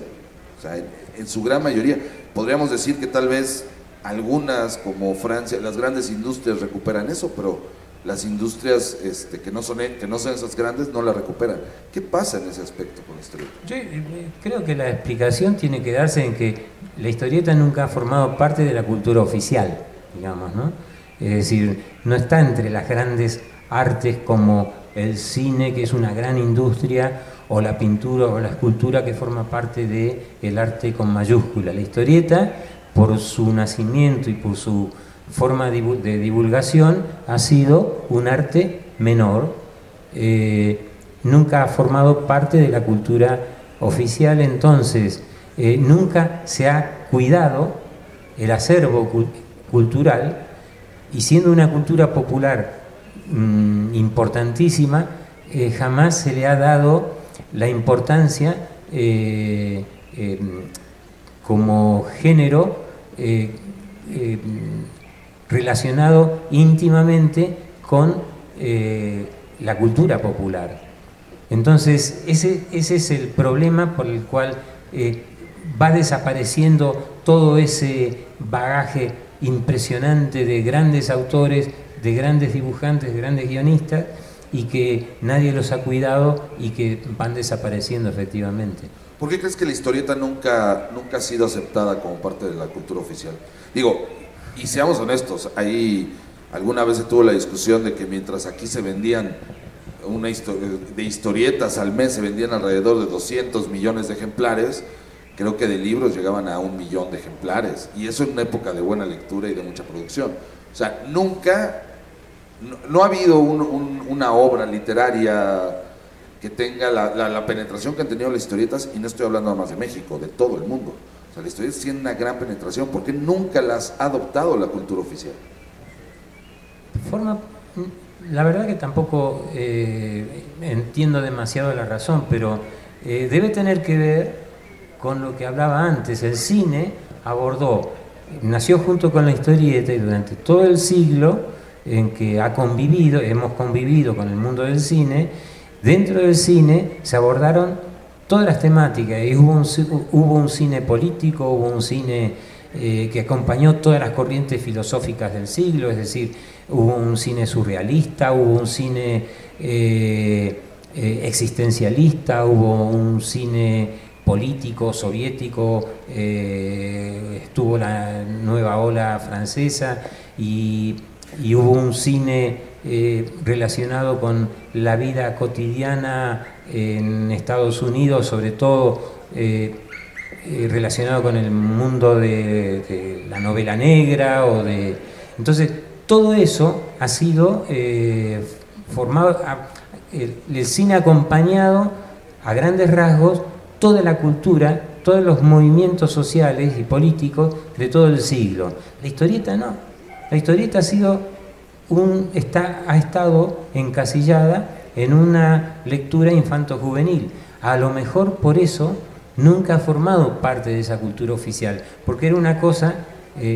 O sea, en su gran mayoría. Podríamos decir que tal vez algunas, como Francia, las grandes industrias recuperan eso, pero las industrias que no son esas grandes no la recuperan. ¿Qué pasa en ese aspecto con la historieta? Yo creo que la explicación tiene que darse en que la historieta nunca ha formado parte de la cultura oficial, digamos, ¿no? Es decir, no está entre las grandes artes como el cine, que es una gran industria, o la pintura o la escultura, que forma parte del arte con mayúscula. La historieta, por su nacimiento y por su forma de divulgación, ha sido un arte menor, nunca ha formado parte de la cultura oficial. Entonces nunca se ha cuidado el acervo cultural, y siendo una cultura popular importantísima, jamás se le ha dado la importancia como género relacionado íntimamente con la cultura popular. Entonces ese es el problema por el cual va desapareciendo todo ese bagaje impresionante de grandes autores, de grandes dibujantes, de grandes guionistas, y que nadie los ha cuidado y que van desapareciendo efectivamente. ¿Por qué crees que la historieta nunca ha sido aceptada como parte de la cultura oficial? Digo, y seamos honestos, ahí alguna vez se tuvo la discusión de que mientras aquí se vendían de historietas al mes, se vendían alrededor de 200 millones de ejemplares, creo que de libros llegaban a 1 millón de ejemplares, y eso en una época de buena lectura y de mucha producción. O sea, nunca, no ha habido una obra literaria que tenga la penetración que han tenido las historietas, y no estoy hablando nada más de México, de todo el mundo. O sea, las historietas tienen una gran penetración, porque nunca las ha adoptado la cultura oficial. la verdad que tampoco entiendo demasiado la razón, pero debe tener que ver con lo que hablaba antes. El cine nació junto con la historieta y durante todo el siglo en que hemos convivido con el mundo del cine, dentro del cine se abordaron todas las temáticas y hubo un cine político, hubo un cine que acompañó todas las corrientes filosóficas del siglo, es decir, hubo un cine surrealista, hubo un cine existencialista, hubo un cine político, soviético, estuvo la nueva ola francesa y hubo un cine relacionado con la vida cotidiana en Estados Unidos, sobre todo relacionado con el mundo de la novela negra entonces todo eso ha sido formado, el cine ha acompañado a grandes rasgos toda la cultura, todos los movimientos sociales y políticos de todo el siglo. La historieta no. La historieta ha estado encasillada en una lectura infanto-juvenil. A lo mejor por eso nunca ha formado parte de esa cultura oficial, porque era una cosa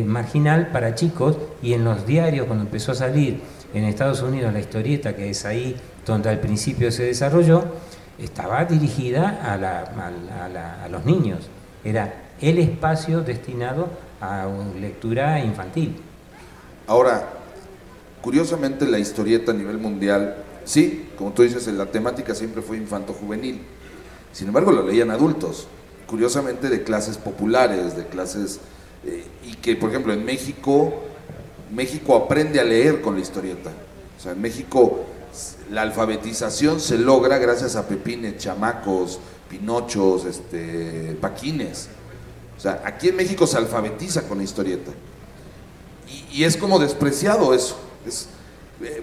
marginal para chicos, y en los diarios, cuando empezó a salir en Estados Unidos la historieta, que es ahí donde al principio se desarrolló, estaba dirigida a los niños. Era el espacio destinado a una lectura infantil. Ahora, curiosamente la historieta a nivel mundial, sí, como tú dices, la temática siempre fue infanto-juvenil. Sin embargo, lo leían adultos, curiosamente de clases populares, de clases... y que, por ejemplo, en México aprende a leer con la historieta. O sea, en México la alfabetización se logra gracias a Pepines, Chamacos, Pinochos, Paquines. O sea, aquí en México se alfabetiza con la historieta. Y es como despreciado eso.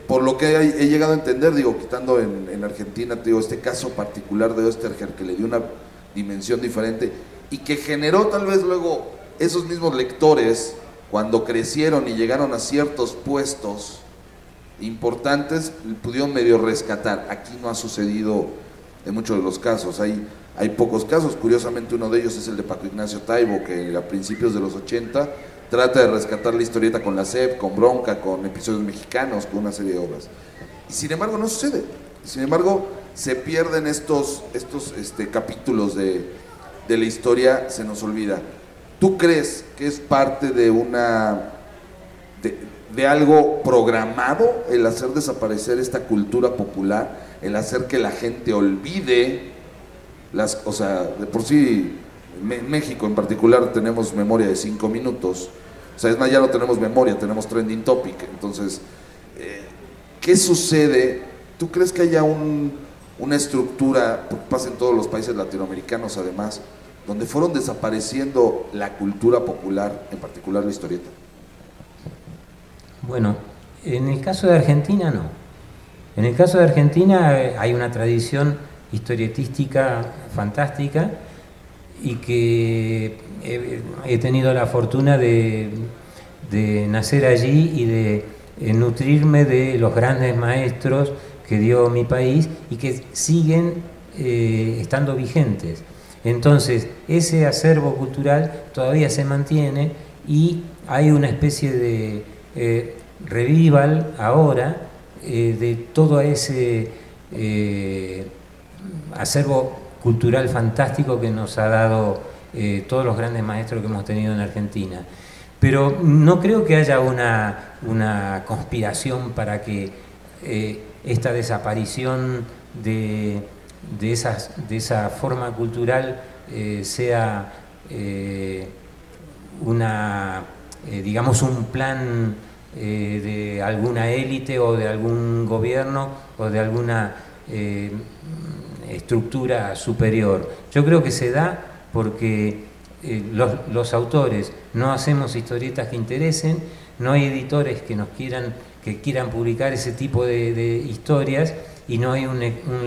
Por lo que he llegado a entender, digo, quitando en Argentina, digo, este caso particular de Oesterheld, que le dio una dimensión diferente y que generó tal vez luego esos mismos lectores, cuando crecieron y llegaron a ciertos puestos importantes, pudieron medio rescatar. Aquí no ha sucedido en muchos de los casos, hay pocos casos. Curiosamente uno de ellos es el de Paco Ignacio Taibo, que a principios de los 80 trata de rescatar la historieta con la SEP, con Bronca, con episodios mexicanos, con una serie de obras. Y sin embargo no sucede. Sin embargo se pierden estos capítulos de la historia, se nos olvida. ¿Tú crees que es parte de de algo programado el hacer desaparecer esta cultura popular, el hacer que la gente olvide o sea, de por sí en México en particular tenemos memoria de 5 minutos, o sea, es más, ya no tenemos memoria, tenemos trending topic. Entonces, ¿qué sucede? ¿Tú crees que haya una estructura, porque pasa en todos los países latinoamericanos además, donde fueron desapareciendo la cultura popular, en particular la historieta? Bueno, en el caso de Argentina no. En el caso de Argentina hay una tradición historietística fantástica y que he tenido la fortuna de nacer allí y de nutrirme de los grandes maestros que dio mi país y que siguen estando vigentes. Entonces, ese acervo cultural todavía se mantiene y hay una especie de revival ahora de todo ese acervo cultural fantástico que nos ha dado todos los grandes maestros que hemos tenido en Argentina. Pero no creo que haya una conspiración para que esta desaparición de esa forma cultural sea digamos un plan de alguna élite o de algún gobierno o de alguna estructura superior. Yo creo que se da porque los autores no hacemos historietas que interesen, no hay editores que quieran publicar ese tipo de historias y no hay un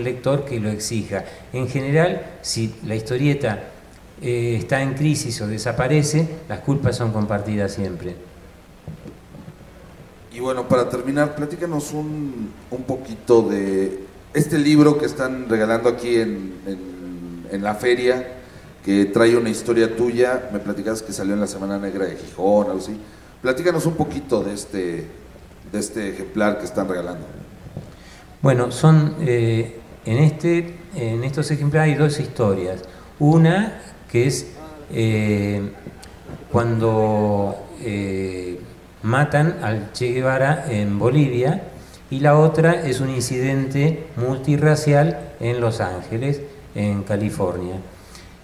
lector que lo exija. En general, si la historieta está en crisis o desaparece, las culpas son compartidas siempre. Y bueno, para terminar, platícanos un poquito de este libro que están regalando aquí en la feria, que trae una historia tuya. Me platicas que salió en la Semana Negra de Gijón, algo así. Platícanos un poquito de este ejemplar que están regalando. Bueno, son en estos ejemplares hay dos historias. Una que es cuando matan al Che Guevara en Bolivia, y la otra es un incidente multirracial en Los Ángeles, en California.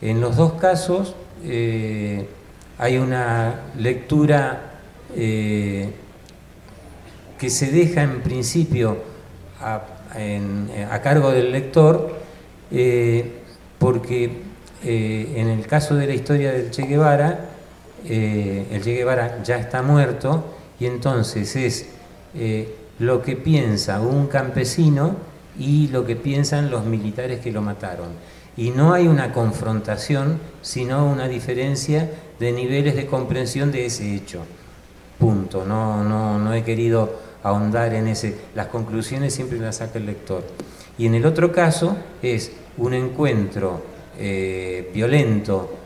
En los dos casos hay una lectura que se deja en principio a cargo del lector, porque en el caso de la historia del Che Guevara, el Che Guevara ya está muerto, y entonces es lo que piensa un campesino y lo que piensan los militares que lo mataron. Y no hay una confrontación, sino una diferencia de niveles de comprensión de ese hecho. Punto. No he querido ahondar en ese. Las conclusiones siempre las saca el lector. Y en el otro caso es un encuentro violento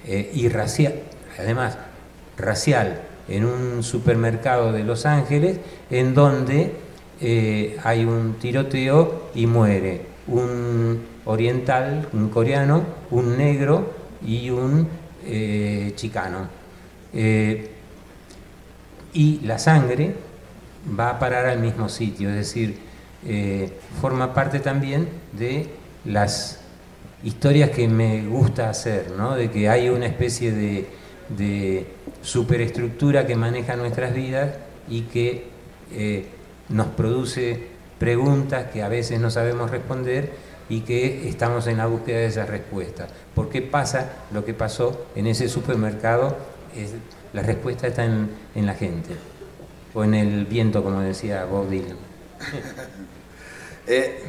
y racial, además racial, en un supermercado de Los Ángeles, en donde hay un tiroteo y muere un oriental, un coreano, un negro y un chicano. Y la sangre va a parar al mismo sitio, es decir, forma parte también de las historias que me gusta hacer, ¿no? De que hay una especie de superestructura que maneja nuestras vidas y que nos produce preguntas que a veces no sabemos responder y que estamos en la búsqueda de esas respuestas. ¿Por qué pasa lo que pasó en ese supermercado? La respuesta está en la gente, o en el viento, como decía Bob Dylan.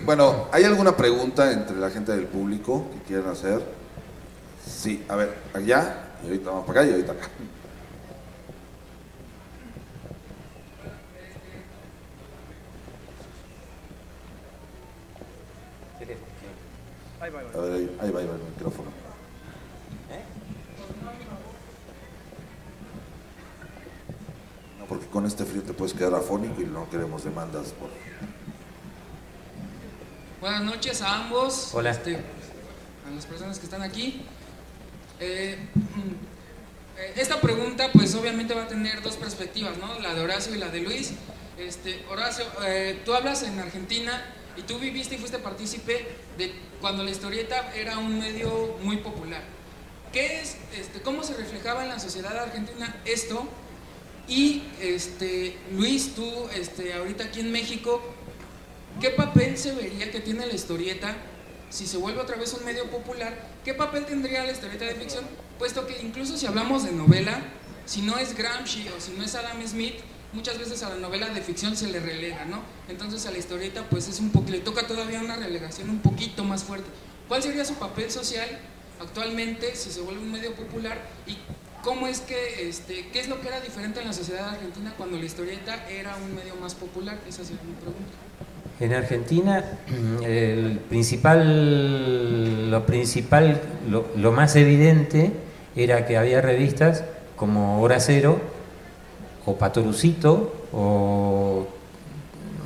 Bueno, ¿hay alguna pregunta entre la gente del público que quieran hacer? Sí, a ver, allá, y ahorita vamos para acá y ahorita acá. A ver, ahí va el micrófono. No, porque con este frío te puedes quedar afónico y no queremos demandas por... Buenas noches a ambos. Hola. A las personas que están aquí. Esta pregunta pues obviamente va a tener dos perspectivas, ¿no? La de Horacio y la de Luis. Horacio, tú hablas en Argentina y tú viviste y fuiste partícipe de cuando la historieta era un medio muy popular. ¿Qué es, cómo se reflejaba en la sociedad argentina esto? Y Luis, tú ahorita aquí en México, ¿qué papel se vería que tiene la historieta si se vuelve otra vez un medio popular? ¿Qué papel tendría la historieta de ficción? Puesto que incluso si hablamos de novela, si no es Gramsci o si no es Adam Smith, muchas veces a la novela de ficción se le relega, ¿no? Entonces a la historieta pues es le toca todavía una relegación un poquito más fuerte. ¿Cuál sería su papel social actualmente si se vuelve un medio popular? ¿Y cómo es que, qué es lo que era diferente en la sociedad argentina cuando la historieta era un medio más popular? Esa sería mi pregunta. En Argentina, lo más evidente era que había revistas como Hora Cero o Patorucito o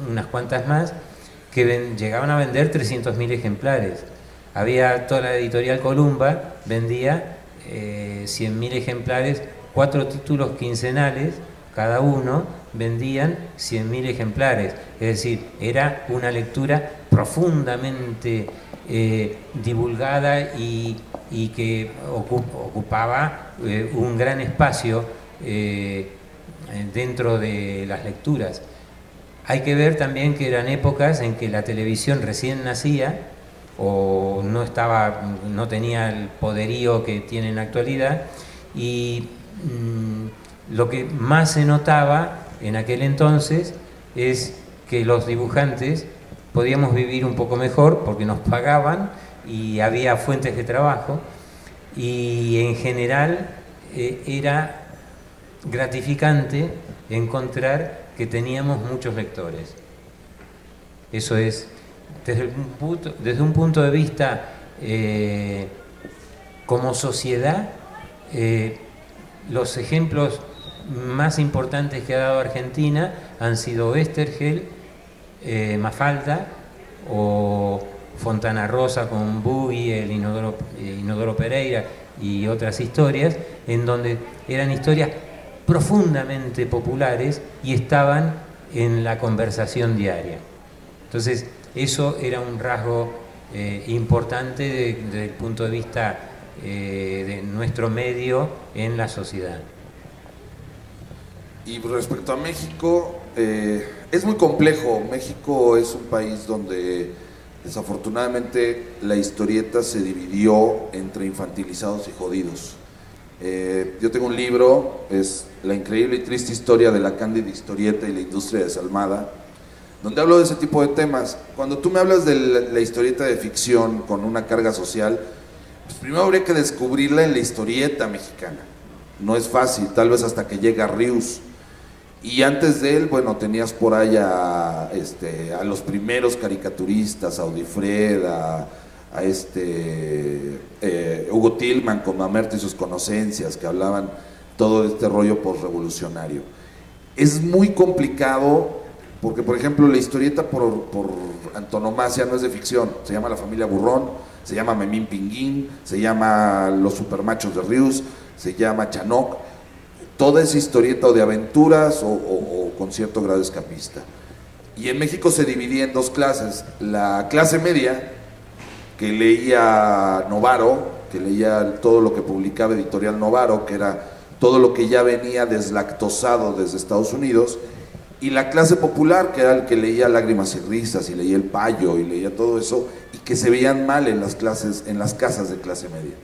unas cuantas más que llegaban a vender 300.000 ejemplares. Había toda la editorial Columba, vendía 100.000 ejemplares, 4 títulos quincenales, cada uno vendían 100.000 ejemplares. Es decir, era una lectura profundamente divulgada y que ocupaba un gran espacio dentro de las lecturas. Hay que ver también que eran épocas en que la televisión recién nacía o no tenía el poderío que tiene en la actualidad, y lo que más se notaba en aquel entonces es que los dibujantes podíamos vivir un poco mejor porque nos pagaban y había fuentes de trabajo, y en general era gratificante encontrar que teníamos muchos lectores. Eso es, desde un punto de vista como sociedad, los ejemplos más importantes que ha dado Argentina han sido Oesterheld, Mafalda o Fontana Rosa con Buggy, el Inodoro Pereira y otras historias, en donde eran historias profundamente populares y estaban en la conversación diaria. Entonces, eso era un rasgo importante desde el punto de vista de nuestro medio en la sociedad. Y respecto a México, es muy complejo. México es un país donde desafortunadamente la historieta se dividió entre infantilizados y jodidos. Yo tengo un libro, es La increíble y triste historia de la cándida historieta y la industria desalmada, donde hablo de ese tipo de temas. Cuando tú me hablas de la historieta de ficción con una carga social, pues primero habría que descubrirla en la historieta mexicana. No es fácil, tal vez hasta que llega Rius. Y antes de él, bueno, tenías por ahí a los primeros caricaturistas, a Audifred, a Hugo Tillman con Mamerto y sus conocencias, que hablaban todo de este rollo postrevolucionario. Es muy complicado porque, por ejemplo, la historieta por antonomasia no es de ficción. Se llama La familia Burrón, se llama Memín Pinguín, se llama Los supermachos de Rius, se llama Chanoc. Toda esa historieta o de aventuras o con cierto grado escapista. Y en México se dividía en dos clases: la clase media, que leía Novaro, que leía todo lo que publicaba Editorial Novaro, que era todo lo que ya venía deslactosado desde Estados Unidos, y la clase popular, que era el que leía Lágrimas y Risas, y leía El Payo, y leía todo eso, y que se veían mal en las casas de clase media.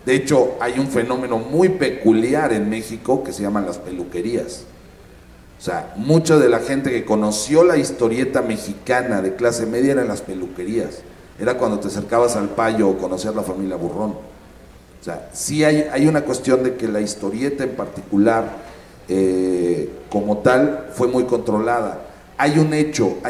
De hecho, hay un fenómeno muy peculiar en México que se llaman las peluquerías. O sea, mucha de la gente que conoció la historieta mexicana de clase media era en las peluquerías. Era cuando te acercabas al Payo o conocías la familia Burrón. O sea, sí hay una cuestión de que la historieta en particular, como tal, fue muy controlada. Hay un hecho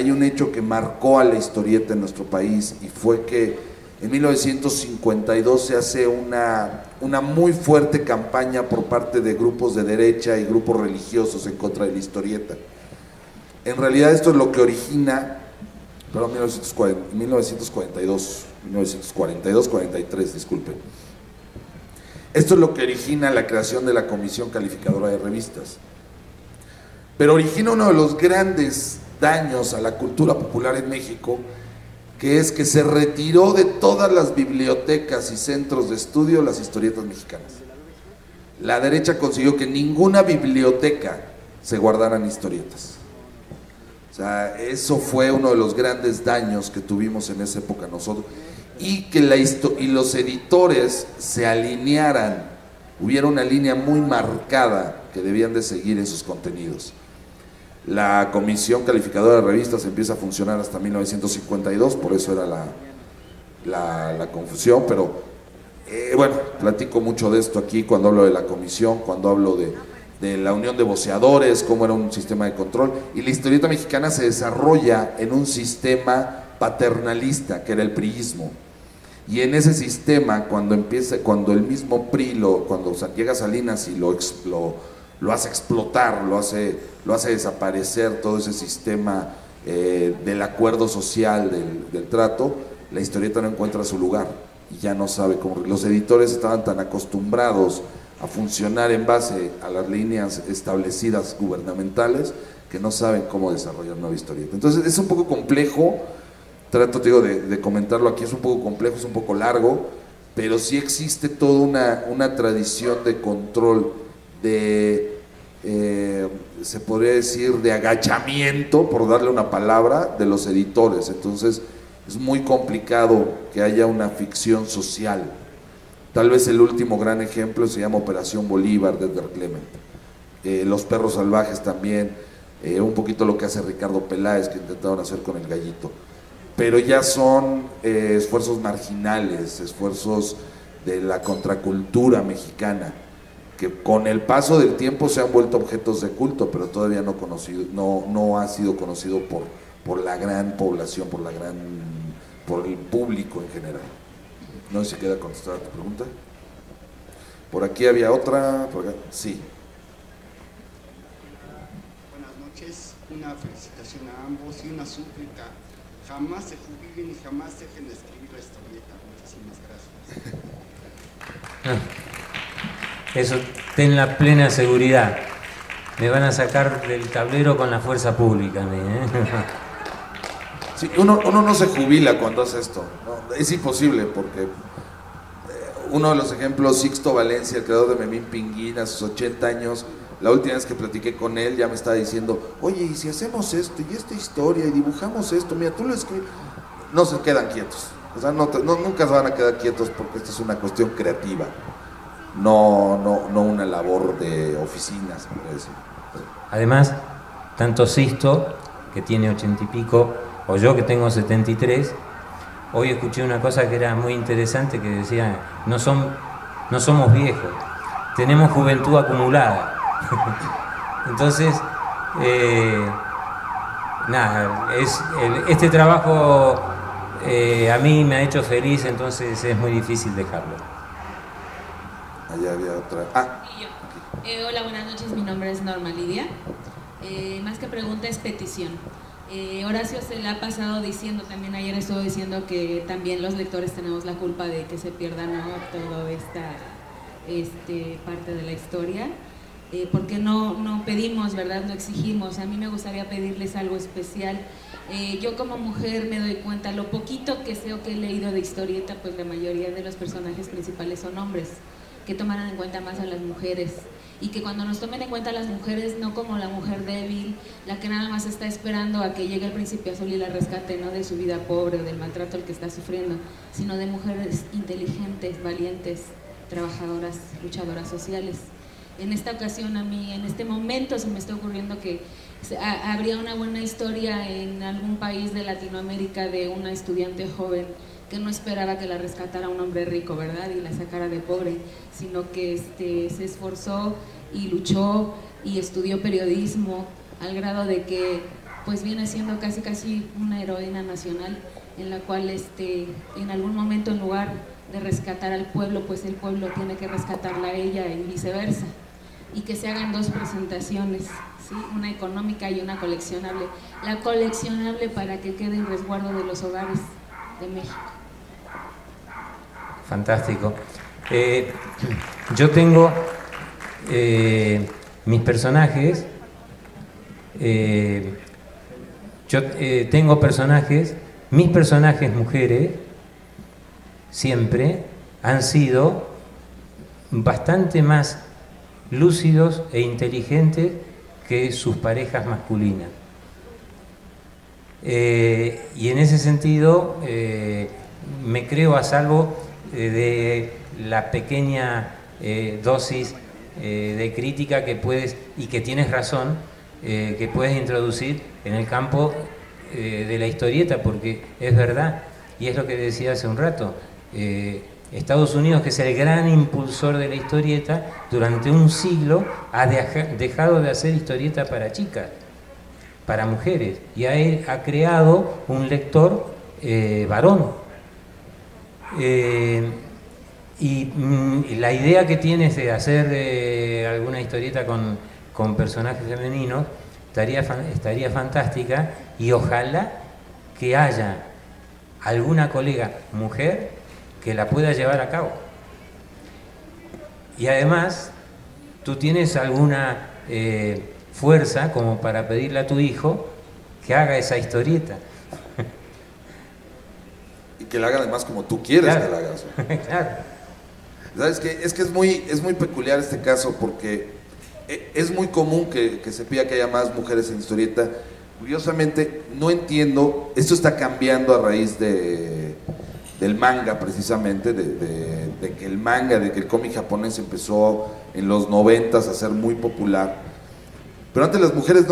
que marcó a la historieta en nuestro país, y fue que en 1952 se hace una muy fuerte campaña por parte de grupos de derecha y grupos religiosos en contra de la historieta. En realidad esto es lo que origina, perdón, 1943, disculpen. Esto es lo que origina la creación de la Comisión Calificadora de Revistas. Pero origina uno de los grandes daños a la cultura popular en México, que es que se retiró de todas las bibliotecas y centros de estudio las historietas mexicanas. La derecha consiguió que ninguna biblioteca se guardaran historietas. O sea, eso fue uno de los grandes daños que tuvimos en esa época nosotros. Y que los editores se alinearan, hubiera una línea muy marcada que debían de seguir en sus contenidos. La Comisión Calificadora de Revistas empieza a funcionar hasta 1952, por eso era la confusión, pero bueno, platico mucho de esto aquí cuando hablo de la comisión, cuando hablo de la Unión de Voceadores, cómo era un sistema de control. Y la historieta mexicana se desarrolla en un sistema paternalista, que era el priismo. Y en ese sistema, cuando el mismo PRI, cuando llega Salinas y lo hace explotar, lo hace desaparecer todo ese sistema del acuerdo social, del trato, la historieta no encuentra su lugar y ya no sabe cómo. Los editores estaban tan acostumbrados a funcionar en base a las líneas establecidas gubernamentales que no saben cómo desarrollar nueva historieta. Entonces es un poco complejo, trato, te digo, de comentarlo aquí, es un poco complejo, es un poco largo, pero sí existe toda una tradición de control, se podría decir, de agachamiento, por darle una palabra, de los editores. Entonces es muy complicado que haya una ficción social. Tal vez el último gran ejemplo se llama Operación Bolívar de Edgar Clement. Los perros salvajes también, un poquito lo que hace Ricardo Peláez, que intentaron hacer con El Gallito. Pero ya son esfuerzos marginales, esfuerzos de la contracultura mexicana, que con el paso del tiempo se han vuelto objetos de culto, pero todavía no ha sido conocido por la gran población, por el público en general. No sé si queda contestada tu pregunta. Por aquí había otra, por acá. Sí. Buenas noches, una felicitación a ambos y una súplica. Jamás se jubilen y jamás dejen de escribir la historieta. Muchísimas gracias. Eso, ten la plena seguridad. Me van a sacar del tablero con la fuerza pública a mí, ¿eh? Sí, uno no se jubila cuando hace esto, ¿no? Es imposible, porque uno de los ejemplos, Sixto Valencia, el creador de Memín Pinguín, a sus 80 años, la última vez que platiqué con él ya me estaba diciendo, oye, ¿y si hacemos esto y esta historia y dibujamos esto? Mira, tú lo escribes. No se quedan quietos, o sea, nunca se van a quedar quietos, porque esto es una cuestión creativa, no una labor de oficina, se puede decir. Además, tanto Sixto, que tiene 80 y pico, o yo que tengo 73, hoy escuché una cosa que era muy interesante, que decía, no somos viejos, tenemos juventud acumulada. Entonces, nada, este trabajo a mí me ha hecho feliz, entonces es muy difícil dejarlo. Allá había otra. Hola, buenas noches, mi nombre es Norma Lidia. Más que pregunta es petición. Horacio se la ha pasado diciendo, también ayer estuvo diciendo que también los lectores tenemos la culpa de que se pierda, ¿no?, toda esta parte de la historia. Porque no pedimos, ¿verdad? No exigimos. A mí me gustaría pedirles algo especial. Yo como mujer me doy cuenta, lo poquito que sé o que he leído de historieta, pues la mayoría de los personajes principales son hombres, que tomaran en cuenta más a las mujeres. Y que cuando nos tomen en cuenta a las mujeres, no como la mujer débil, la que nada más está esperando a que llegue el príncipe azul y la rescate, no de su vida pobre o del maltrato al que está sufriendo, sino de mujeres inteligentes, valientes, trabajadoras, luchadoras sociales. En esta ocasión, a mí, en este momento, se me está ocurriendo que habría una buena historia en algún país de Latinoamérica de una estudiante joven que no esperaba que la rescatara un hombre rico, ¿verdad?, y la sacara de pobre, sino que se esforzó y luchó y estudió periodismo al grado de que pues viene siendo casi una heroína nacional, en la cual en algún momento, en lugar de rescatar al pueblo, pues el pueblo tiene que rescatarla a ella y viceversa, y que se hagan dos presentaciones, ¿sí?, una económica y una coleccionable. La coleccionable para que quede en resguardo de los hogares de México. Fantástico. Yo tengo mis personajes, mis personajes mujeres siempre han sido bastante más lúcidos e inteligentes que sus parejas masculinas. Y en ese sentido me creo a salvo de la pequeña dosis de crítica que puedes, y que tienes razón, que puedes introducir en el campo de la historieta, porque es verdad, y es lo que decía hace un rato, Estados Unidos, que es el gran impulsor de la historieta, durante un siglo ha dejado de hacer historieta para chicas, para mujeres, y ha creado un lector varón. Y la idea que tienes de hacer alguna historieta con personajes femeninos estaría fantástica, y ojalá que haya alguna colega mujer que la pueda llevar a cabo. Y además, tú tienes alguna fuerza como para pedirle a tu hijo que haga esa historieta. Y que la haga además como tú quieres, claro, que la hagas. Claro. ¿Sabes qué? Es que es muy peculiar este caso, porque es muy común que se pida que haya más mujeres en historieta. Curiosamente, no entiendo, esto está cambiando a raíz del manga, precisamente, de que el manga, de que el cómic japonés empezó en los 90s a ser muy popular. Pero antes las mujeres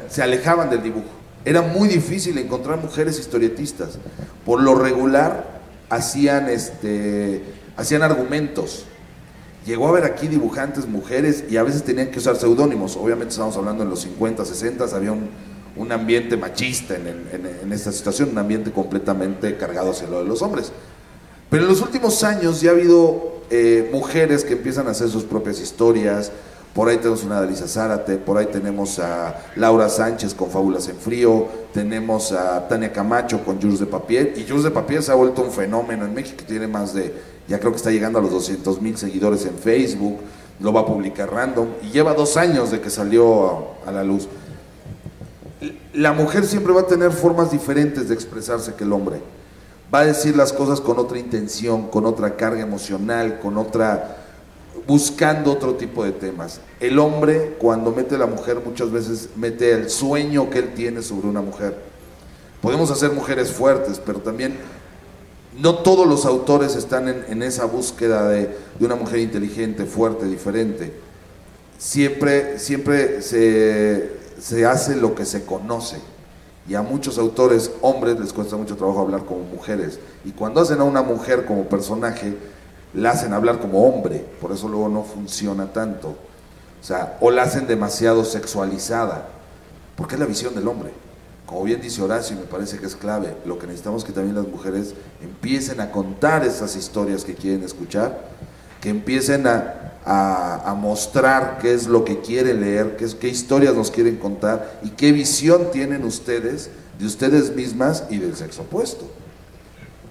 se alejaban del dibujo. Era muy difícil encontrar mujeres historietistas. Por lo regular hacían argumentos. llegó a haber aquí dibujantes mujeres y a veces tenían que usar seudónimos. Obviamente estamos hablando en los 50, 60, había un ambiente machista en esta situación, un ambiente completamente cargado hacia lo de los hombres. Pero en los últimos años ya ha habido mujeres que empiezan a hacer sus propias historias. Por ahí tenemos una Dalisa Zárate, por ahí tenemos a Laura Sánchez con Fábulas en Frío, tenemos a Tania Camacho con Jules de Papier, y Jules de Papier se ha vuelto un fenómeno en México, tiene más de, ya creo que está llegando a los 200,000 seguidores en Facebook, lo va a publicar Random, y lleva 2 años de que salió a la luz. La mujer siempre va a tener formas diferentes de expresarse que el hombre. Va a decir las cosas con otra intención, con otra carga emocional, con otra, buscando otro tipo de temas. El hombre, cuando mete a la mujer, muchas veces mete el sueño que él tiene sobre una mujer. Podemos hacer mujeres fuertes, pero también no todos los autores están en esa búsqueda de una mujer inteligente, fuerte, diferente. Siempre se hace lo que se conoce. Y a muchos autores, hombres, les cuesta mucho trabajo hablar como mujeres. Y cuando hacen a una mujer como personaje, la hacen hablar como hombre. Por eso luego no funciona tanto. O sea, o la hacen demasiado sexualizada. Porque es la visión del hombre. Como bien dice Horacio, y me parece que es clave, lo que necesitamos es que también las mujeres empiecen a contar esas historias que quieren escuchar, que empiecen a mostrar qué es lo que quieren leer, qué historias nos quieren contar y qué visión tienen ustedes de ustedes mismas y del sexo opuesto.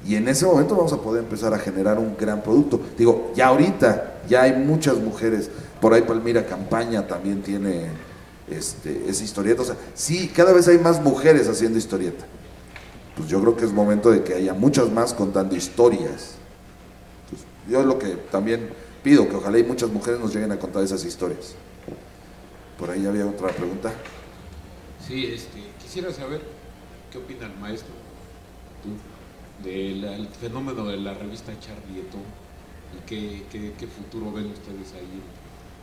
Y en ese momento vamos a poder empezar a generar un gran producto. Digo, ya ahorita ya hay muchas mujeres, por ahí Palmira Campaña también tiene esa historieta. O sea, sí, cada vez hay más mujeres haciendo historieta. Pues yo creo que es momento de que haya muchas más contando historias. Pues yo lo que también pido, que ojalá y muchas mujeres nos lleguen a contar esas historias. Por ahí había otra pregunta. Sí, quisiera saber qué opina el maestro, tú, del fenómeno de la revista Charlie Hebdo y qué futuro ven ustedes ahí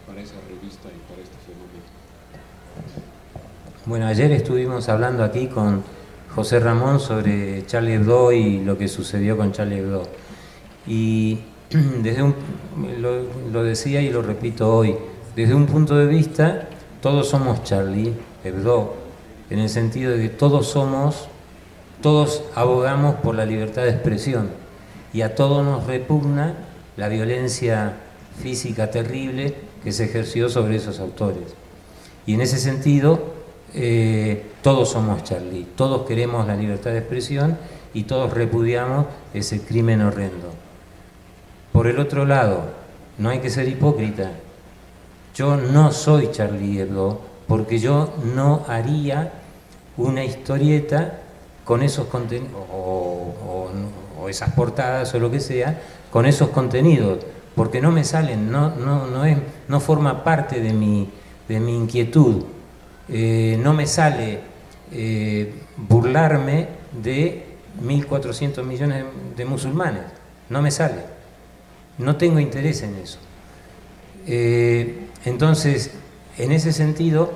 para esa revista y para este fenómeno. Bueno, ayer estuvimos hablando aquí con José Ramón sobre Charlie Hebdo y lo que sucedió con Charlie Hebdo. Y lo decía y lo repito hoy, desde un punto de vista, todos somos Charlie Hebdo, en el sentido de que todos abogamos por la libertad de expresión y a todos nos repugna la violencia física terrible que se ejerció sobre esos autores. Y en ese sentido, todos somos Charlie, todos queremos la libertad de expresión y todos repudiamos ese crimen horrendo. Por el otro lado, no hay que ser hipócrita. Yo no soy Charlie Hebdo porque yo no haría una historieta con esos contenidos, o esas portadas o lo que sea, con esos contenidos, porque no me salen, no forma parte de mi inquietud. No me sale burlarme de 1.400 millones de musulmanes, no me sale. No tengo interés en eso. Entonces, en ese sentido,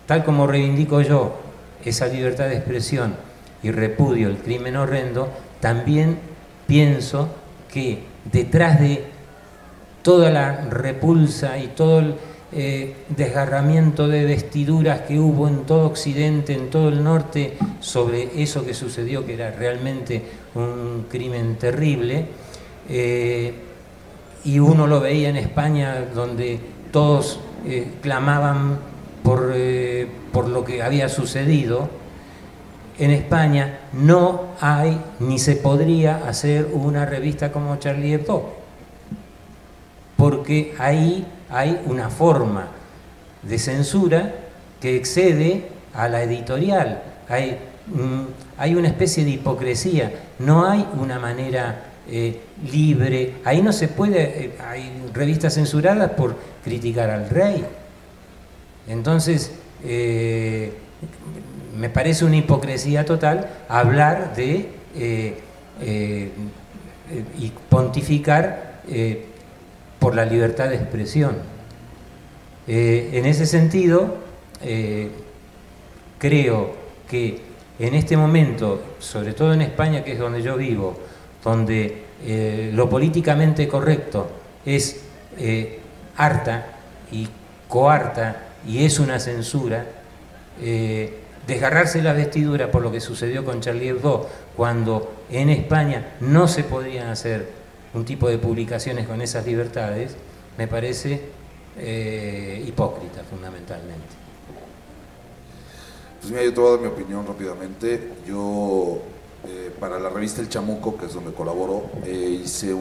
tal como reivindico yo esa libertad de expresión y repudio el crimen horrendo, también pienso que detrás de toda la repulsa y todo el desgarramiento de vestiduras que hubo en todo Occidente, en todo el norte, sobre eso que sucedió, que era realmente un crimen terrible, y uno lo veía en España, donde todos clamaban por lo que había sucedido. En España no hay ni se podría hacer una revista como Charlie Hebdo, porque ahí hay una forma de censura que excede a la editorial. Hay una especie de hipocresía, no hay una manera libre. Ahí no se puede, hay revistas censuradas por criticar al rey. Entonces, me parece una hipocresía total hablar de y pontificar por la libertad de expresión. En ese sentido, creo que en este momento, sobre todo en España, que es donde yo vivo, donde lo políticamente correcto es harta y coarta y es una censura, desgarrarse la vestidura por lo que sucedió con Charlie Hebdo, cuando en España no se podían hacer un tipo de publicaciones con esas libertades, me parece hipócrita fundamentalmente. Pues mira, yo te voy a dar mi opinión rápidamente. Yo, para la revista El Chamuco, que es donde colaboro, hice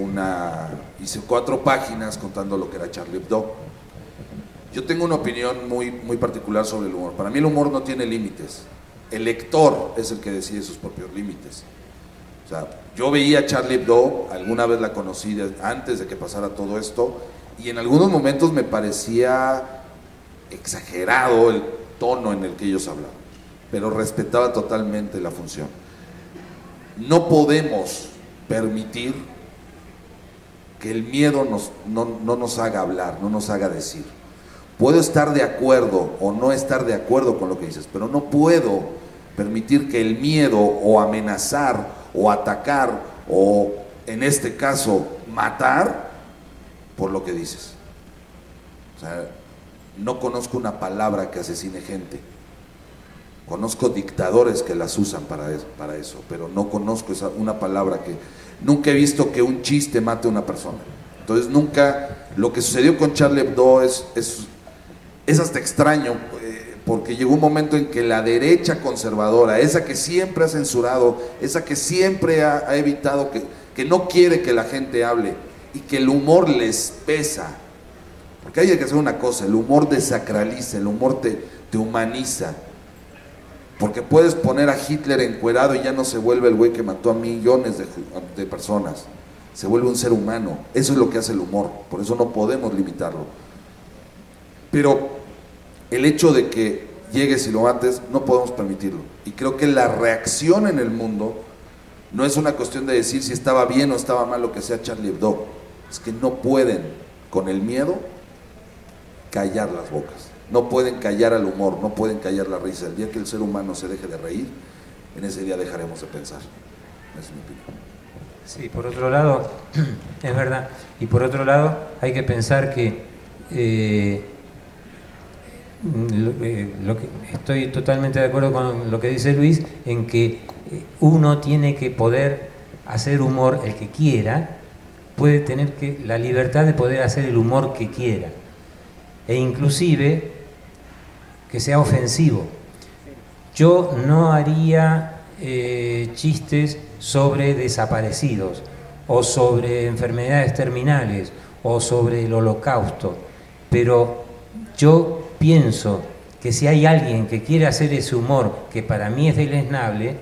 4 páginas contando lo que era Charlie Hebdo. Yo tengo una opinión muy particular sobre el humor. Para mí el humor no tiene límites. El lector es el que decide sus propios límites. O sea, yo veía Charlie Hebdo, alguna vez la conocí antes de que pasara todo esto, y en algunos momentos me parecía exagerado el tono en el que ellos hablaban, pero respetaba totalmente la función. No podemos permitir que el miedo no nos haga hablar, no nos haga decir. Puedo estar de acuerdo o no estar de acuerdo con lo que dices, pero no puedo permitir que el miedo o amenazar o atacar o, en este caso, matar por lo que dices. O sea, no conozco una palabra que asesine gente. Conozco dictadores que las usan para eso, pero no conozco una palabra que... Nunca he visto que un chiste mate a una persona. Entonces nunca... Lo que sucedió con Charlie Hebdo es hasta extraño, porque llegó un momento en que la derecha conservadora, esa que siempre ha censurado, esa que siempre ha evitado, que no quiere que la gente hable, y que el humor les pesa. Porque hay que hacer una cosa, el humor desacraliza, el humor te humaniza. Porque puedes poner a Hitler encuerado y ya no se vuelve el güey que mató a millones de personas. Se vuelve un ser humano. Eso es lo que hace el humor. Por eso no podemos limitarlo. Pero el hecho de que llegues y lo mates, no podemos permitirlo. Y creo que la reacción en el mundo no es una cuestión de decir si estaba bien o estaba mal lo que sea Charlie Hebdo. Es que no pueden, con el miedo, callar las bocas. No pueden callar al humor, no pueden callar la risa. El día que el ser humano se deje de reír, en ese día dejaremos de pensar. Esa es mi opinión. Sí, por otro lado, es verdad. Y por otro lado, hay que pensar que estoy totalmente de acuerdo con lo que dice Luis, en que uno tiene que poder hacer humor el que quiera, puede tener la libertad de poder hacer el humor que quiera, e inclusive que sea ofensivo. Yo no haría chistes sobre desaparecidos, o sobre enfermedades terminales, o sobre el holocausto, pero yo pienso que si hay alguien que quiere hacer ese humor que para mí es deleznable,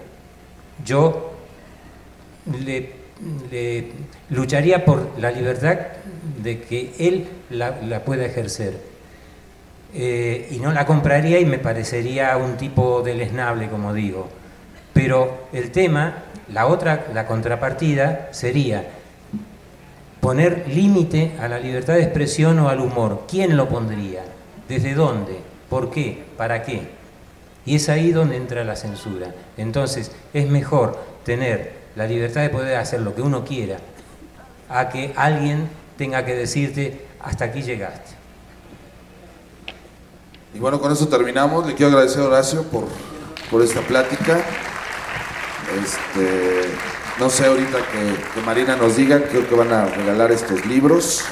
yo le lucharía por la libertad de que él la pueda ejercer, y no la compraría y me parecería un tipo deleznable, como digo. Pero el tema, la contrapartida sería poner límite a la libertad de expresión o al humor. ¿Quién lo pondría? ¿Desde dónde? ¿Por qué? ¿Para qué? Y es ahí donde entra la censura. Entonces, es mejor tener la libertad de poder hacer lo que uno quiera a que alguien tenga que decirte, hasta aquí llegaste. Y bueno, con eso terminamos. Le quiero agradecer a Horacio por esta plática. No sé, ahorita que Marina nos diga, creo que van a regalar estos libros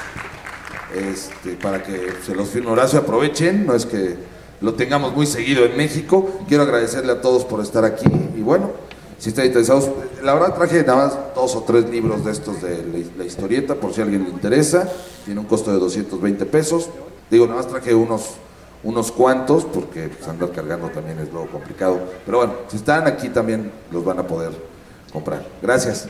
para que se los firme Horacio. Aprovechen, no es que lo tengamos muy seguido en México. Quiero agradecerle a todos por estar aquí, y bueno, si están interesados, la verdad traje nada más 2 o 3 libros de estos de la historieta, por si a alguien le interesa. Tiene un costo de 220 pesos. Digo, nada más traje unos cuantos, porque pues, andar cargando también es luego complicado, pero bueno, si están aquí también los van a poder comprar. Gracias.